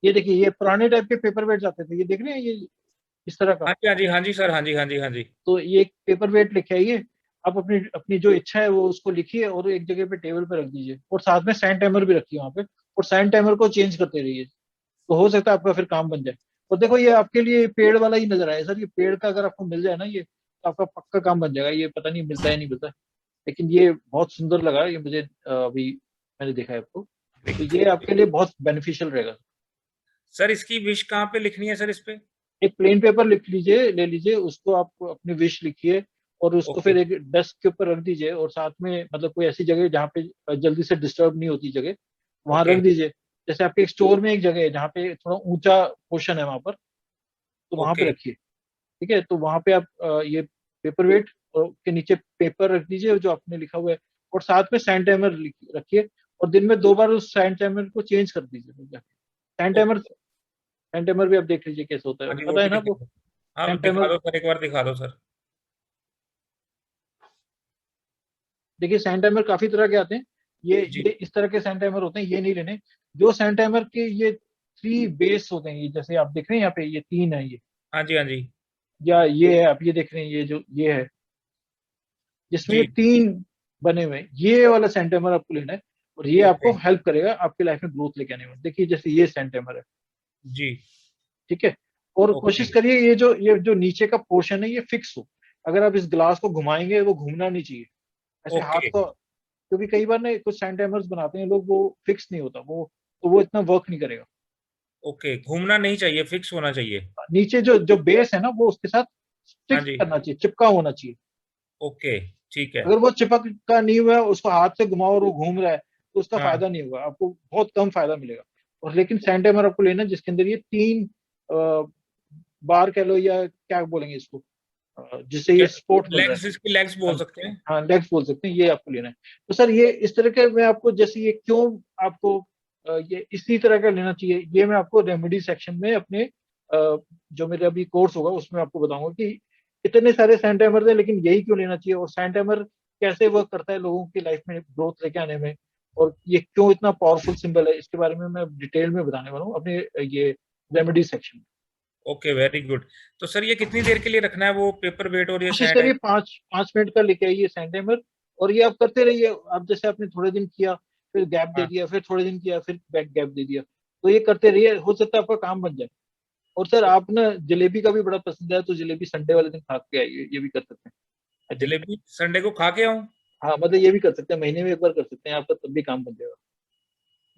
ये देखिए ये पुराने टाइप के पेपर वेट्स आते थे, ये देख रहे हैं, ये इस तरह का। हाँ जी हाँ जी हाँ जी सर, हाँ जी हाँ जी हाँ जी। तो ये एक पेपर वेट लिखे आइए, आप अपनी अपनी जो इच्छा है वो उसको लिखिए और एक जगह पे टेबल पे रख दीजिए, और साथ में सैंड टाइमर भी रखिए वहाँ पे, और सैंड टाइमर को चेंज करते रहिए, तो हो सकता है आपका फिर काम बन जाए। और देखो ये आपके लिए पेड़ वाला ही नजर आया सर, ये पेड़ का अगर आपको मिल जाए ना ये, तो आपका पक्का काम बन जाएगा। ये पता नहीं मिलता है नहीं मिलता, लेकिन ये बहुत सुंदर लगा, ये मुझे अभी मैंने देखा है आपको, तो ये आपके लिए बहुत बेनिफिशियल रहेगा। सर इसकी विश कहाँ पे लिखनी है सर इस पे? एक प्लेन पेपर लिख लीजिए, ले लीजिए उसको, आप अपनी विश लिखिए और उसको ओके फिर एक डेस्क के ऊपर रख दीजिए, और साथ में मतलब कोई ऐसी जगह जहाँ पे जल्दी से डिस्टर्ब नहीं होती जगह, वहां ओके रख दीजिए। जैसे आपके एक स्टोर में एक जगह है जहाँ पे थोड़ा ऊंचा पोर्शन है वहां पर, तो वहां पे ओके रखिए, ठीक है। तो वहां पे आप ये पेपर वेट के नीचे पेपर रख दीजिए जो आपने लिखा हुआ है, और साथ में सैंड टाइमर रखिए, और दिन में 2 बार उस सैंड टाइमर को चेंज कर दीजिए। सैंड टाइमर भी आप देख लीजिए कैसे होता है, हाँ जी, वो पता है भी ना दिखा आपको दो। हाँ सैंड दिखा टाइमर? दो सर, एक बार दिखा दो सर। देखिए सैंड टाइमर काफी तरह के आते हैं, जी ये इस तरह के सैंड टाइमर होते हैं, ये नहीं लेने। जो सैंड टाइमर के ये 3 बेस होते हैं, ये जैसे आप देख रहे हैं यहाँ पे ये 3 है, ये हाँ जी हाँ जी या ये है, आप ये देख रहे हैं, ये जो ये है जिसमें ये जी। 3 बने हुए हैं, ये वाला सैंड टाइमर आपको लेना है, और ये आपको ओके हेल्प करेगा आपकी लाइफ में ग्रोथ लेके आने में। देखिए जैसे ये सैंड टाइमर है, जी ठीक है। और ओके कोशिश करिए ये जो नीचे का पोर्शन है ये फिक्स हो, अगर आप इस ग्लास को घुमाएंगे वो घूमना नहीं चाहिए ऐसे हाथ ओके को, क्योंकि कई बार ना कुछ सैंड टाइमर्स बनाते हैं लोग, वो फिक्स नहीं होता वो, तो वो इतना वर्क नहीं करेगा। ओके, घूमना नहीं चाहिए, फिक्स होना चाहिए। नीचे जो जो बेस है ना वो उसके साथ हाँ स्टिक जी करना चाहिए, चिपका होना चाहिए। ओके ठीक है। अगर वो चिपक का नहीं हुआ है, उसको हाथ से घुमाओ और वो घूम रहा है, तो उसका हाँ फायदा नहीं होगा, आपको बहुत कम फायदा मिलेगा। और लेकिन सैंड टाइमर आपको लेना है जिसके अंदर ये 3 बार कह लो या क्या बोलेंगे इसको, जिससे ये सपोर्ट मिल रहा लेग्स, है। इसकी लेग्स बोल सकते हैं। हाँ लेग्स बोल सकते हैं, ये आपको लेना है। तो सर ये इस तरह के मैं आपको, जैसे ये क्यों आपको ये इसी तरह का लेना चाहिए, ये मैं आपको रेमेडी सेक्शन में अपने जो मेरे अभी कोर्स होगा उसमें आपको बताऊंगा कि इतने सारे सैंड टाइमर है लेकिन यही क्यों लेना चाहिए, और सैंड टाइमर कैसे वर्क करता है लोगों की लाइफ में ग्रोथ लेके आने में, और ये क्यों इतना पावरफुल सिंबल है, इसके बारे में मैं डिटेल में बताने वाला हूँ अपने ये रेमेडी सेक्शन में। Okay, very good. तो सर ये कितनी देर के लिए रखना है वो पेपर वेट और ये कोशिश सैंड? करिए 5 मिनट का लेके आइए सैंड टाइमर, और ये आप करते रहिए। आप जैसे आपने थोड़े दिन किया, फिर गैप दे दिया, फिर थोड़े दिन किया, फिर बैक गैप दे दिया, तो ये करते रहिए, हो सकता है आपका काम बन जाए। और सर आप ना जलेबी का भी बड़ा पसंद है, तो जलेबी संडे वाले दिन खा के आइए, ये भी कर सकते हैं। जलेबी संडे को खा के आऊं? हाँ, मतलब ये भी कर सकते हैं, महीने में एक बार कर सकते हैं, आपका तब भी काम बन जाएगा।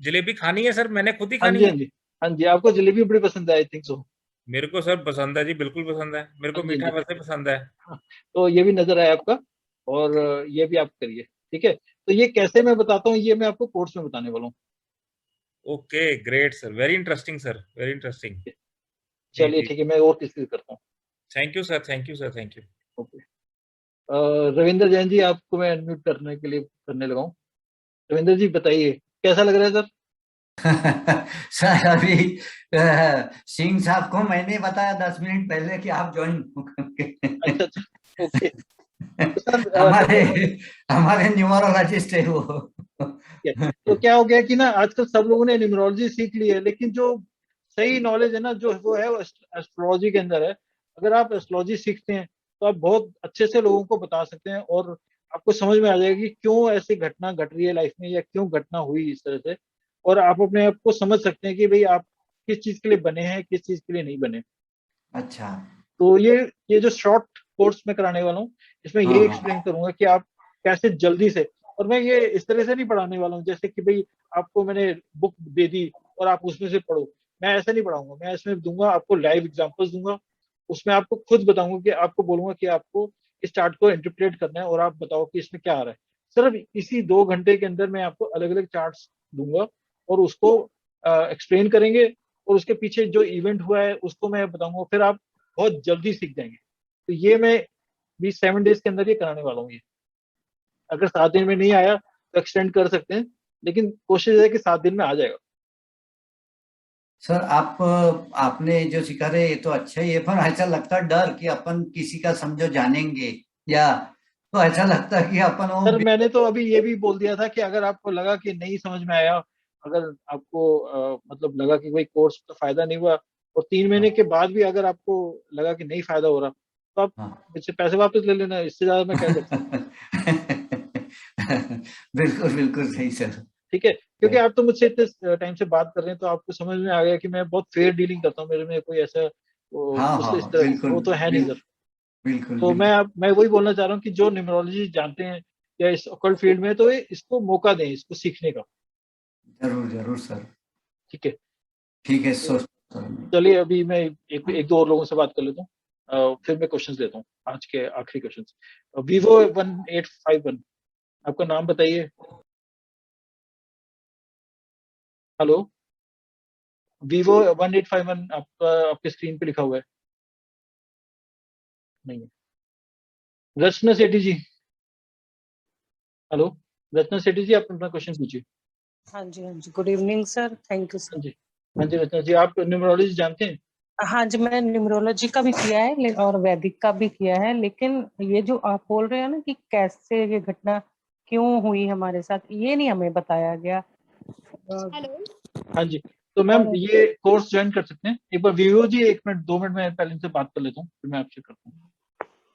जलेबी खानी है सर? मैंने खुद ही हाँ खानी जी, है। हाँ जी, हाँ जी, आपको जलेबी बड़ी पसंद है, आई थिंक सो। मेरे को सर पसंद है जी, बिल्कुल पसंद है। मेरे को हाँ जी, मीठा हाँ जी। वैसे पसंद है। हाँ, तो ये भी नजर आया आपका, और ये भी आप करिए, ठीक है। तो ये कैसे मैं बताता हूँ, ये मैं आपको कोर्स में बताने वाला हूँ। Okay, great sir, very interesting sir, very interesting. जी चलिए जी, ठीक है, मैं और किसी से करता हूँ। Thank you sir, thank you sir, thank you. Okay, Ravindra Jain ji, आपको मैं अनम्यूट करने के लिए करने लगा हूँ। रविंद्र जी बताइए, कैसा लग रहा है सर? सर अभी सिंह साहब को मैंने बताया 10 मिनट पहले कि आप ज्वाइन करके। अच्छा अच्छा, ओके। तो सर हमारे देखिए, हमारे न्यूमरोलॉजिस्ट है वो। तो क्या हो गया कि ना आजकल सब लोगों ने न्यूमरोलॉजी सीख ली है, लेकिन जो सही नॉलेज है ना, जो वो है एस्ट्रोलॉजी के अंदर है। अगर आप एस्ट्रोलॉजी सीखते हैं तो आप बहुत अच्छे से लोगों को बता सकते हैं, और आपको समझ में आ जाएगा कि क्यों ऐसी घटना घट रही है लाइफ में, या क्यों घटना हुई इस तरह से। और आप अपने आप को समझ सकते हैं कि भाई आप किस चीज के लिए बने हैं, किस चीज के लिए नहीं बने। अच्छा। तो ये जो शॉर्ट कोर्स में कराने वाला हूँ, इसमें हाँ ये हाँ एक्सप्लेन करूंगा कि आप कैसे जल्दी से, और मैं ये इस तरह से नहीं पढ़ाने वाला हूँ जैसे कि भाई आपको मैंने बुक दे दी और आप उसमें से पढ़ो। मैं ऐसा नहीं पढ़ाऊंगा, मैं इसमें दूंगा आपको लाइव एग्जांपल्स दूंगा, उसमें आपको खुद बताऊंगा कि आपको बोलूंगा कि आपको इस चार्ट को इंटरप्रेट करना है, और आप बताओ कि इसमें क्या आ रहा है। सिर्फ इसी 2 घंटे के अंदर मैं आपको अलग अलग चार्ट्स दूंगा, और उसको एक्सप्लेन करेंगे, और उसके पीछे जो इवेंट हुआ है उसको मैं बताऊंगा, फिर आप बहुत जल्दी सीख जाएंगे। तो ये मैं भी 7 डेज के अंदर ये कराने वाला हूँ। ये अगर 7 दिन में नहीं आया तो एक्सटेंड कर सकते हैं, लेकिन कोशिश है कि 7 दिन में आ जाएगा। सर आपने जो सिखा रहे ये तो अच्छा ही है, पर ऐसा लगता है डर कि अपन किसी का समझो जानेंगे, या तो ऐसा लगता है कि अपन वो सर मैंने तो अभी ये भी बोल दिया था कि अगर आपको लगा कि नहीं समझ में आया, अगर आपको मतलब लगा कि भाई कोर्स का फायदा नहीं हुआ, और 3 महीने के बाद भी अगर आपको लगा कि नहीं फायदा हो रहा, तो आप मुझसे पैसे वापस ले लेना, इससे ज्यादा मैं क्या कर सकता हूँ। बिल्कुल बिल्कुल सही सर। ठीक है, क्योंकि आप तो मुझसे इतने टाइम से बात कर रहे हैं, तो आपको समझ में आ गया कि मैं बहुत फेयर डीलिंग करता हूँ, मेरे में कोई ऐसा हाँ उस हाँ इस तरह बिल्कुल वो तो है नहीं सर। बिल्कुल तो बिल्कुल। मैं वही बोलना चाह रहा हूँ कि जो न्यूमरोलॉजी जानते हैं या इस ऑकल्ट फील्ड में है, तो इसको मौका दें, इसको सीखने का। जरूर जरूर सर। ठीक है, ठीक है तो सर। चलिए अभी मैं एक दो और लोगों से बात कर लेता हूँ, फिर मैं क्वेश्चंस लेता हूँ, आज के आखिरी क्वेश्चंस। Vivo 1851, आपका नाम बताइए। हेलो, Vivo 1851 आपका आपके स्क्रीन पे लिखा हुआ है? नहीं है। रचना सेठी जी, हेलो, रचना सेठी जी, आप अपना क्वेश्चन पूछिए। हाँ जी, हाँ जी, good evening sir, thank you sir. हाँ जी, हाँ जी रचना जी, आप न्यूमरोलॉजी जानते हैं? हाँ जी, मैंने न्यूमरोलॉजी का भी किया है और वैदिक का भी किया है, लेकिन ये जो आप बोल रहे हैं ना कि कैसे ये घटना क्यों हुई हमारे साथ, ये नहीं हमें बताया गया। हेलो। हाँ जी, तो मैम ये कोर्स ज्वाइन कर सकते हैं। एक बार विवो जी 1 मिनट 2 मिनट में पहले इनसे बात कर लेता हूँ, फिर मैं आपसे करता हूँ।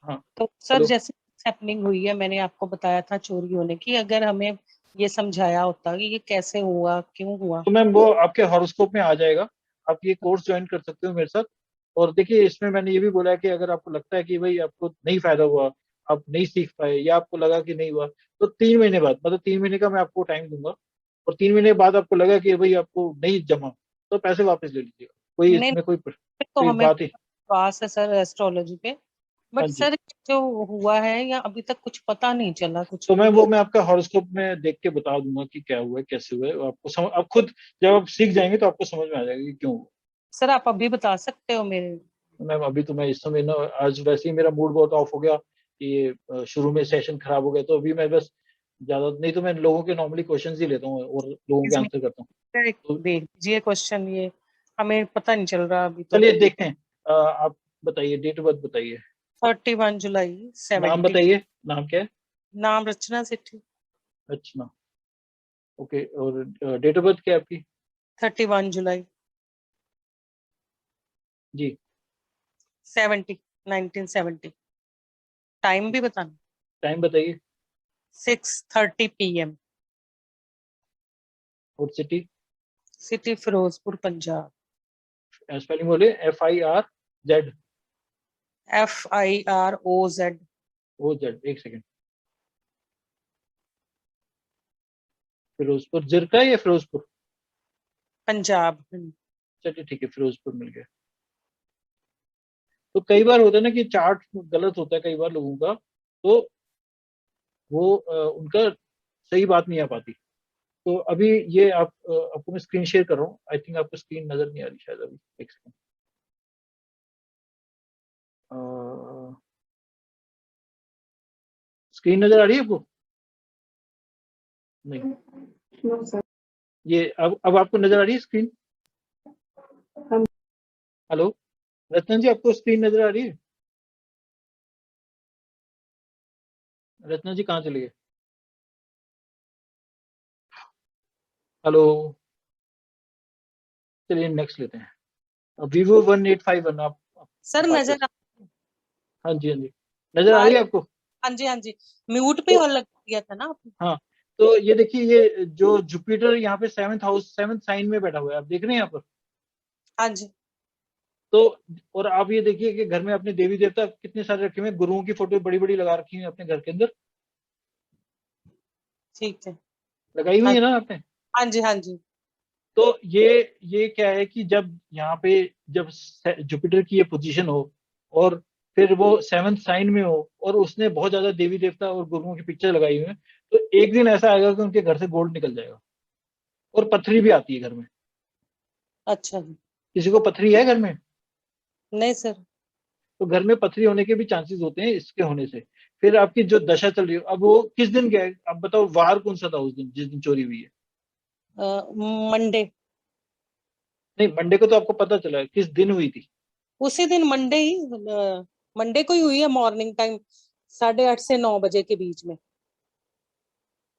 हाँ तो सर हेलो, जैसे हैपनिंग हुई है, मैंने आपको बताया था चोरी होने की, अगर हमें ये समझाया होता कि ये कैसे हुआ, क्यों हुआ। तो मैम वो आपके हॉरोस्कोप में आ जाएगा, आप ये कोर्स ज्वाइन कर सकते हो मेरे साथ। और देखिए इसमें मैंने ये भी बोला है कि अगर आपको लगता है कि भाई आपको नहीं फायदा हुआ, आप नहीं सीख पाए, या आपको लगा कि नहीं हुआ, तो 3 महीने बाद, मतलब 3 महीने का मैं आपको टाइम दूंगा, और 3 महीने बाद आपको लगा कि भाई आपको नहीं जमा, तो पैसे वापस ले लीजिएगा। कोई नहीं, इसमें तो कोई हमें बात ही। विश्वास है सर एस्ट्रोलॉजी पे, हाँ बट जी, सर जो हुआ है या अभी तक कुछ पता नहीं चला कुछ तो भी। मैं आपका हॉरोस्कोप में देख के बता दूंगा कि क्या हुआ है, कैसे हुआ है। आपको आप खुद जब आप सीख जाएंगे तो आपको समझ में आ जाएगा कि क्यों हुआ। सर आप अभी बता सकते हो मेरे? मैम अभी तो मैं इस समय ना, आज वैसे ही मेरा मूड बहुत ऑफ हो गया कि ये शुरू में सेशन खराब हो गया, तो अभी मैं बस ज्यादा नहीं, तो मैं लोगों के नॉर्मली क्वेश्चंस ही लेता हूँ और लोगों के इसमें आंसर करता हूँ। तो देख दीजिए क्वेश्चन, ये हमें पता नहीं चल रहा अभी तो। चलिए देखते हैं, आप बताइए, डेट ऑफ बर्थ बताइए, 31 जुलाई नाम 70। बताइए, नाम क्या है? नाम रचना सेठी। अच्छा, ओके। और डेट ऑफ बर्थ क्या है आपकी? 31 जुलाई जी 1970। टाइम भी बताना। टाइम बताइए। 6:30 PM। और city? City Firozpur Punjab. Spelling बोले। FIRZ। FIROZ। OZ, एक सेकेंड। फिरोजपुर जिरका या फिरोजपुर? पंजाब। चलिए ठीक है, फिरोजपुर मिल गया। तो कई बार होता है ना कि चार्ट गलत होता है कई बार लोगों का, तो वो उनका सही बात नहीं आ पाती। तो अभी ये आपको मैं स्क्रीन शेयर कर रहा हूँ। आई थिंक आपको स्क्रीन नजर नहीं आ रही शायद अभी, एक सेकेंड। स्क्रीन नजर आ रही है आपको? नहीं। ये अब आपको नजर आ रही है स्क्रीन? हेलो रत्ना जी, आपको स्क्रीन नजर आ रही है? रत्ना जी कहाँ चली गए? हेलो, चलिए नेक्स्ट लेते हैं। Vivo 1851। आप सर बात नजर कर। हाँ जी, हाँ जी, नजर आ रही है आपको? हाँ जी हाँ जी, म्यूट पे और लग गया था ना आपने। हाँ, तो ये देखिए, ये जो जुपिटर यहाँ पे 7th हाउस 7th साइन में बैठा हुआ है, आप देख रहे हैं यहाँ पर? हाँ जी। तो और आप ये देखिए कि घर में अपने देवी देवता कितने सारे रखे हुए हैं, गुरुओं की फोटो बड़ी बड़ी लगा रखी है अपने घर के अंदर। ठीक है, लगाई हुई है ना आपने? हाँ जी हाँ जी। तो ये क्या है कि जब यहाँ पे जब जुपिटर की ये पोजीशन हो और फिर वो 7th साइन में हो और उसने बहुत ज्यादा देवी देवता और गुरुओं की पिक्चर लगाई हुई है, तो एक दिन ऐसा आएगा कि उनके घर से गोल्ड निकल जाएगा। और पथरी भी आती है घर में। अच्छा। किसी को पथरी है घर में? नहीं सर। तो घर में पथरी होने के भी चांसेस होते हैं इसके होने से। फिर आपकी जो दशा चल रही है, अब वो किस दिन गया है अब बताओ, वार कौन सा था उस दिन जिस दिन चोरी हुई है? मंडे। नहीं, मंडे को तो आपको पता चला है, किस दिन हुई थी? उसी दिन मंडे ही, मंडे को ही हुई है, मॉर्निंग टाइम 8:30 से 9 बजे के बीच में।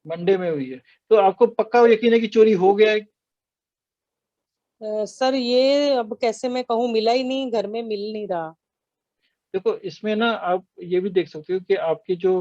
मंडे में हुई है, तो आपको पक्का यकीन है कि चोरी हो गया है? सर ये अब कैसे मैं कहूँ, मिला ही नहीं, घर में मिल नहीं रहा। देखो इसमें ना आप ये भी देख सकते हो कि आपकी जो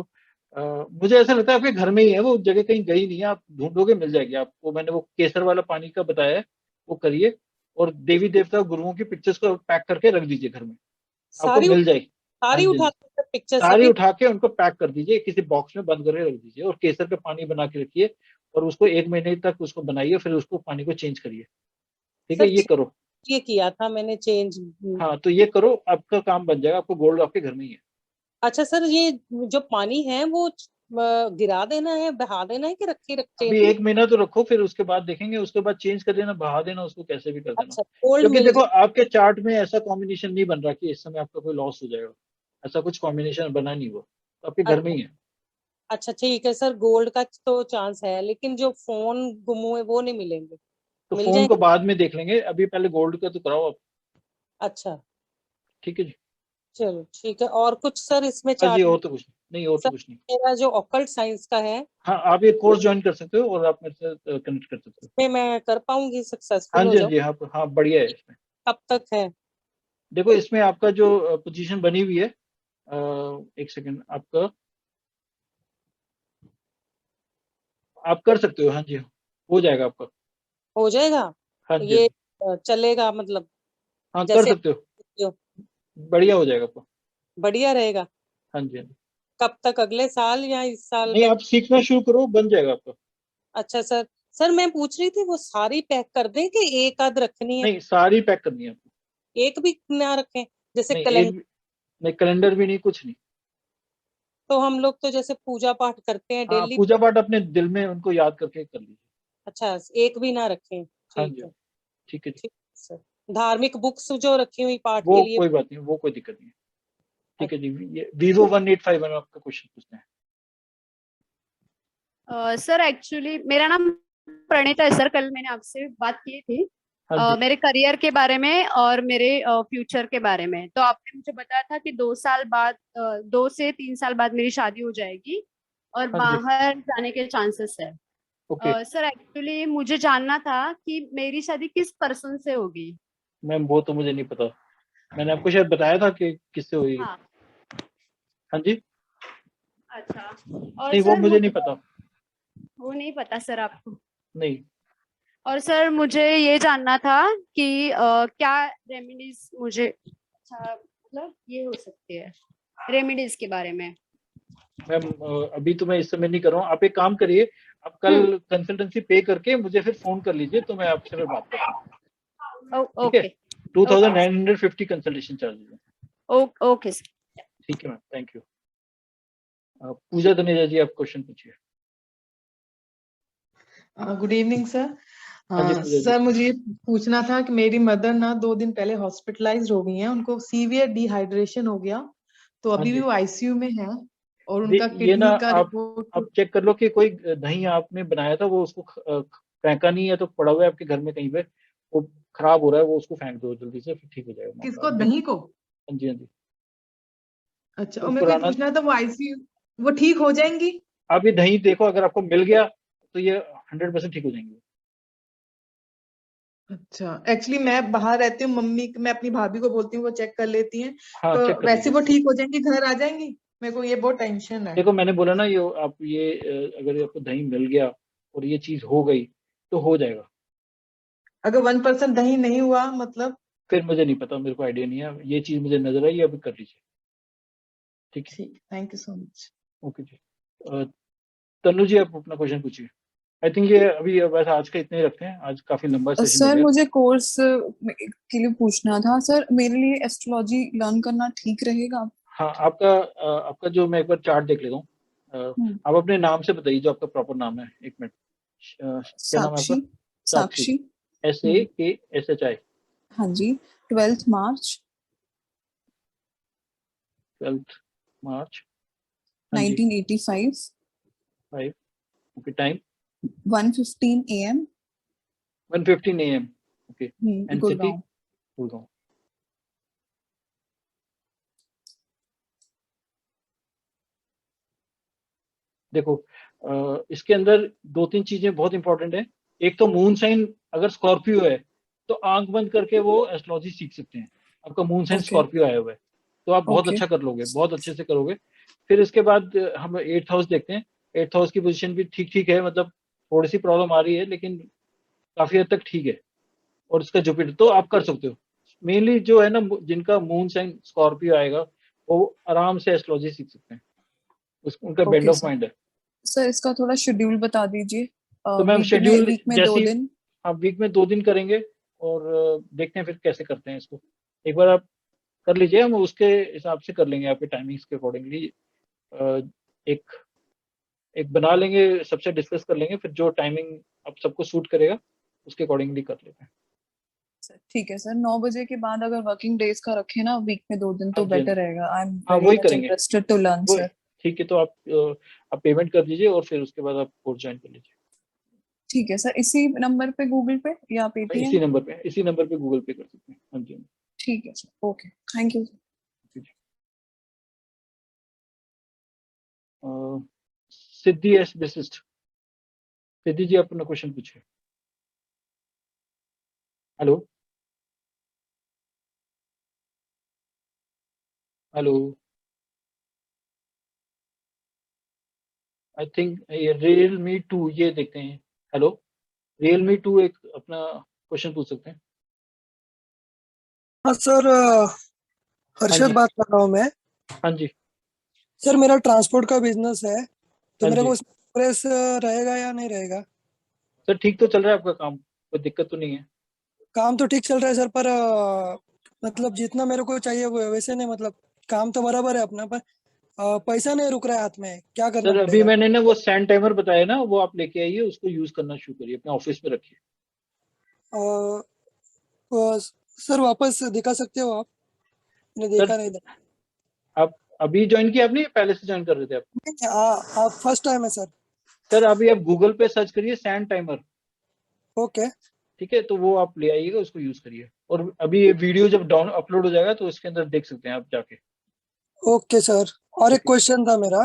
मुझे ऐसा लगता है आपके घर में ही है, वो जगह कहीं गई नहीं है, आप ढूंढोगे मिल जाएगी आपको। मैंने वो केसर वाला पानी का बताया है, वो करिए। और देवी देवता गुरुओं की पिक्चर्स को पैक करके रख दीजिए घर में, आपको सारी मिल जाएगी। हाँ सारी जी, उठा के पिक्चर सारी सभी। उठा के उनको पैक कर दीजिए, किसी बॉक्स में बंद करके रख दीजिए और केसर का पानी बना के रखिए और उसको 1 महीने तक उसको बनाइए, फिर उसको पानी को चेंज करिए। ठीक है, सर ये करो। ये किया था मैंने चेंज। हाँ, तो ये करो, आपका काम बन जाएगा, आपको गोल्ड आपके घर में ही है। अच्छा सर, ये जो पानी है वो गिरा देना है, बहा देना है कि रखे रखे? अभी 1 महीना तो रखो, फिर उसके बाद देखेंगे, उसके बाद चेंज कर देना, बहा देना उसको, कैसे भी कर देना। अच्छा, गोल्ड क्योंकि मिल देखो आपके चार्ट में ऐसा कॉम्बिनेशन नहीं बन रहा कि इस समय आपका कोई लॉस हो जाएगा, ऐसा कुछ कॉम्बिनेशन बना नहीं हुआ, तो आपके घर में ही है। अच्छा ठीक है सर, गोल्ड का तो चांस है, लेकिन जो फोन गुम हुए वो नहीं मिलेंगे? तो मिल फोन को जाएंगे? बाद में देख लेंगे, अभी पहले गोल्ड का तो कराओ आप। अच्छा ठीक है जी। चलो ठीक है। और कुछ सर इसमें हाँ जी, चार्ट? और तो कुछ नहीं, और तो सर कुछ नहीं। मेरा जो ऑकल्ट साइंस का है, हाँ, आप ये कोर्स ज्वाइन कर सकते हो और आप मेरे से कनेक्ट कर सकते हो। इसमें मैं कर पाऊंगी, हाँ सक्सेसफुल हो जी, हाँ जाऊं? जी, हाँ हाँ, बढ़िया है इसमें। कब तक है? देखो इसमें आपका जो पोजीशन बनी हुई है, एक सेकंड, आपका आप कर सकते हो। हाँ जी, हो जाएगा आपका। हो जाएगा? हाँ जी, हाँ ये जी। चलेगा मतलब? हाँ, कर जैसे सकते हो, बढ़िया हो जाएगा आपका। बढ़िया रहेगा। हाँ जी, हाँ जी। कब तक, अगले साल या इस साल नहीं, में? आप सीखना शुरू करो, बन जाएगा आपका। अच्छा सर। सर मैं पूछ रही थी, वो सारी पैक कर दें कि एक आध रखनी है? नहीं, सारी पैक करनी है आपको। एक भी ना रखें? जैसे नहीं, कैलेंडर। नहीं, कैलेंडर भी नहीं, कुछ नहीं। तो हम लोग तो जैसे पूजा पाठ करते हैं हाँ, डेली। पूजा पाठ अपने दिल में उनको याद करके कर लीजिए। अच्छा, एक भी ना रखें? हाँ ठीक जी, है। ठीक है जी। ठीक है सर। धार्मिक बुक्स जो रखी हुई पाठ वो के लिए? कोई बात नहीं, वो कोई दिक्कत नहीं है। ठीक है जी। ये Vivo 1851 आपका क्वेश्चन पूछते हैं। सर एक्चुअली मेरा नाम प्रणीता है सर। कल मैंने आपसे बात की थी हाँ जी। मेरे करियर के बारे में और मेरे फ्यूचर के बारे में। तो आपने मुझे बताया था कि 2 साल बाद 2 से 3 साल बाद मेरी शादी हो जाएगी और हाँ जी। बाहर जाने के चांसेस है। ओके सर एक्चुअली मुझे जानना था कि मेरी शादी किस पर्सन से होगी। मैम, वो तो मुझे नहीं पता। मैंने आपको शायद बताया था कि किससे हुई। हाँ हाँ जी। अच्छा। और नहीं, वो सर मुझे नहीं पता। वो नहीं पता सर आपको। नहीं। और सर मुझे ये जानना था कि क्या रेमेडीज मुझे अच्छा मतलब ये हो सकती है रेमेडीज के बारे में। मैम अभी तो मैं इस समय नहीं कर रहा हूँ। आप एक काम करिए, आप कल कंसल्टेंसी पे करके मुझे फिर फोन कर लीजिए, तो मैं आपसे फिर बात करता हूँ। ठीक है। ओके 2950 कंसल्टेशन चार्जेस है। Okay sir. ठीक है मैम, थैंक यू। पूजा धनेजा जी, आप क्वेश्चन पूछिए। Good evening sir. हाँ जी पूजा जी। सर मुझे पूछना था कि मेरी मदर ना 2 दिन पहले हॉस्पिटलाइज हो गई हैं, उनको सीवियर डिहाइड्रेशन हो गया, तो हाँ अभी भी जी। वो आईसीयू में है और ये उनका ये ना किडनी का आप रिपोर्ट। चेक कर लो कि कोई दही आपने बनाया था वो उसको फेंका नहीं है तो पड़ा हुआ है आपके घर में कहीं पे, वो खराब हो रहा है, वो उसको फेंक दो जल्दी से, फिर ठीक हो जाएगा मामला। किसको, दही को? हाँ जी हाँ जी। अच्छा, कोई और मेरे को ये पुराना, पूछना था वो आईसीयू वो ठीक हो जाएंगी? आप ये दही देखो, अगर आपको मिल गया तो ये 100% ठीक हो जाएंगे। अच्छा, एक्चुअली मैं बाहर रहती हूँ, मैं अपनी भाभी को बोलती हूँ वो चेक कर लेती हैं, हाँ तो चेक कर वैसे लीजिए। वो ठीक हो जाएंगी, घर आ जाएंगी? मेरे को ये बहुत टेंशन है। देखो मैंने बोला ना, ये आप ये अगर आपको दही मिल गया और ये चीज हो गई तो हो जाएगा। अगर 1% दही नहीं हुआ मतलब? फिर मुझे नहीं पता, मेरे को आइडिया नहीं है, ये चीज मुझे नजर आई, अभी कर लीजिए। ठीक है। Thank you so much. Okay जी। तनु जी, आप अपना क्वेश्चन पूछिए। आई थिंक ये अभी बस आज का इतने ही रखते हैं, आज काफी लंबा सेशन हो सर गया। मुझे कोर्स के लिए पूछना था सर, मेरे लिए एस्ट्रोलॉजी लर्न करना ठीक रहेगा? हाँ, आपका जो, मैं एक बार चार्ट देख लेता हूँ। आप अपने नाम से बताइए, जो आपका प्रॉपर नाम है। एक मिनट, क्या नाम है आपका? साक्षी। साक्षी। SAKSHI। हाँ जी, 12th March 12th March 1985। 5। Okay, time 1:15 AM। 1:15 AM। Okay, and city? Gurgaon. Gurgaon. देखो इसके अंदर 2-3 चीजें बहुत इंपॉर्टेंट है। एक तो मून साइन अगर स्कॉर्पियो है तो आंख बंद करके वो एस्ट्रोलॉजी सीख सकते हैं। आपका मून साइन स्कॉर्पियो आया हुआ है तो आप बहुत अच्छा कर लोगे, बहुत अच्छे से करोगे। फिर इसके बाद हम 8th हाउस देखते हैं। 8th हाउस की पोजीशन भी ठीक ठीक है, मतलब थोड़ी सी प्रॉब्लम आ रही है लेकिन काफी हद तक ठीक है। और इसका जुपिटर, तो आप कर सकते हो। मेनली जो है ना, जिनका मून साइन स्कॉर्पियो आएगा वो आराम से एस्ट्रोलॉजी सीख सकते हैं, उनका बेंड ऑफ माइंड है। सर इसका थोड़ा शेड्यूल बता दीजिए। तो मैम शेड्यूल वीक में 2 जैसी, दिन। आप वीक में 2 दिन करेंगे और देखते हैं फिर कैसे करते हैं इसको। एक बार आप कर लीजिए, हम उसके हिसाब से कर लेंगे, आपके टाइमिंग्स के अकॉर्डिंगली एक एक बना लेंगे, सबसे डिस्कस कर लेंगे, फिर जो टाइमिंग आप सबको सूट करेगा उसके अकॉर्डिंगली कर लेते हैं। ठीक है सर, 9 बजे के बाद अगर वर्किंग डेज का रखे ना वीक में 2 दिन, तो हाँ जी, बेटर रहेगा। आई एम हाँ वेरी वही मच करेंगे, इंटरेस्टेड टू लर्न वही। सर। ठीक है, तो आप पेमेंट कर दीजिए और फिर उसके बाद आप कोर्स ज्वाइन कर लीजिए। ठीक है सर, इसी नंबर पे गूगल पे या पेटीएम? इसी नंबर पे गूगल पे कर सकते हैं। हाँ जी। ठीक है sir, okay, thank you. Siddhi S Basist. Siddhi ji, अपना क्वेश्चन पूछिए। Hello hello. I think Realme 2 ये देखते हैं। हेलो, Realme 2 एक अपना क्वेश्चन पूछ सकते हैं। हाँ सर, हाँ हर्षद जी। बात कर रहा हूँ मैं। हाँ जी। सर मेरा ट्रांसपोर्ट का बिजनेस है, तो हाँ मेरे जी। को इसमें प्रेस रहेगा या नहीं रहेगा? सर ठीक तो चल रहा है आपका काम, कोई दिक्कत तो नहीं है? काम तो ठीक चल रहा है सर, पर मतलब जितना मेरे को चाहिए वो वैसे नहीं, मतलब काम तो बराबर है अपना, पर पैसा नहीं रुक रहा है हाथ में, क्या करना सर अभी पड़ेगा? मैंने ना वो सैंड टाइमर बताया ना, वो आप लेके आइए, उसको यूज करना शुरू करिए, अपने ऑफिस में रखिए। सर वापस दिखा सकते हो आप? मैंने देखा नहीं था। आप अभी ज्वाइन किया आपने, पहले से ज्वाइन कर रहे थे आप? आप फर्स्ट टाइम है सर। सर अभी आप गूगल पे सर्च करिए सैंड टाइमर। ओके ठीक है, तो वो आप ले आइएगा, उसको यूज करिए। और अभी ये वीडियो जब डाउन अपलोड हो जाएगा तो इसके अंदर देख सकते हैं आप जाके। ओके सर, और एक क्वेश्चन था मेरा।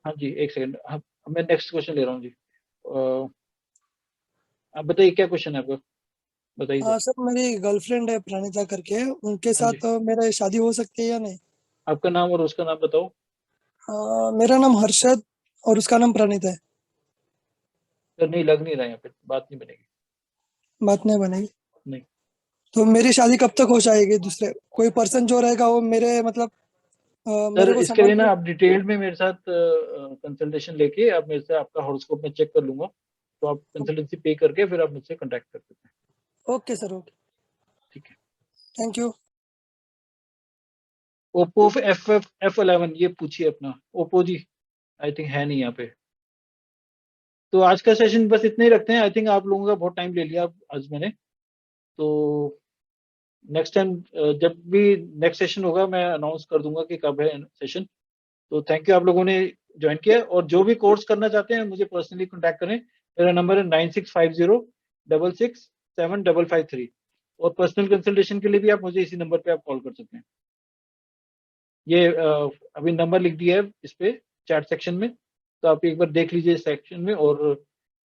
हाँ जी, एक सेकंड, मैं नेक्स्ट क्वेश्चन ले रहा हूँ जी। आप बताइए क्या क्वेश्चन है आपका, बताइए हाँ सर। सर, मेरी गर्लफ्रेंड है प्रणीता करके, उनके हाँ जी, साथ मेरा शादी हो सकती है या नहीं? आपका नाम और उसका नाम बताओ। मेरा नाम हर्षद और उसका नाम प्रणीता है। सर नहीं, लग नहीं रहा है, यहाँ पे बात नहीं बनेगी। बात नहीं बनेगी? नहीं तो मेरी शादी कब तक हो जाएगी? दूसरे कोई पर्सन जो रहेगा वो मेरे मतलब सर, मेरे को इसके समझ लिए ना आप डिटेल में मेरे साथ कंसल्टेशन लेके आप मेरे से आपका हॉरोस्कोप में चेक कर लूंगा, तो आप कंसल्टेंसी पे करके फिर आप मुझसे कांटेक्ट कर सकते हैं। ओके सर, ओके, ठीक है। Thank you. ओप्पो F11 ये पूछिए अपना। ओप्पो जी आई थिंक है नहीं यहाँ पे। तो आज का सेशन बस इतना ही रखते हैं। आई थिंक आप लोगों का बहुत टाइम ले लिया आज मैंने, तो नेक्स्ट टाइम जब भी नेक्स्ट सेशन होगा मैं अनाउंस कर दूंगा कि कब है सेशन। तो थैंक यू आप लोगों ने ज्वाइन किया, और जो भी कोर्स करना चाहते हैं मुझे पर्सनली कांटेक्ट करें। मेरा नंबर है 9650667553, और पर्सनल कंसल्टेशन के लिए भी आप मुझे इसी नंबर पे आप कॉल कर सकते हैं। ये अभी नंबर लिख दिया है इस पे चैट सेक्शन में, तो आप एक बार देख लीजिए सेक्शन में, और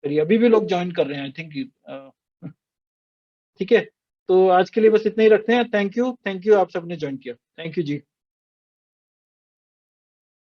फिर अभी भी लोग ज्वाइन कर रहे हैं आई थिंक। ठीक है, तो आज के लिए बस इतना ही रखते हैं। थैंक यू आप सबने ज्वाइन किया। Thank you ji.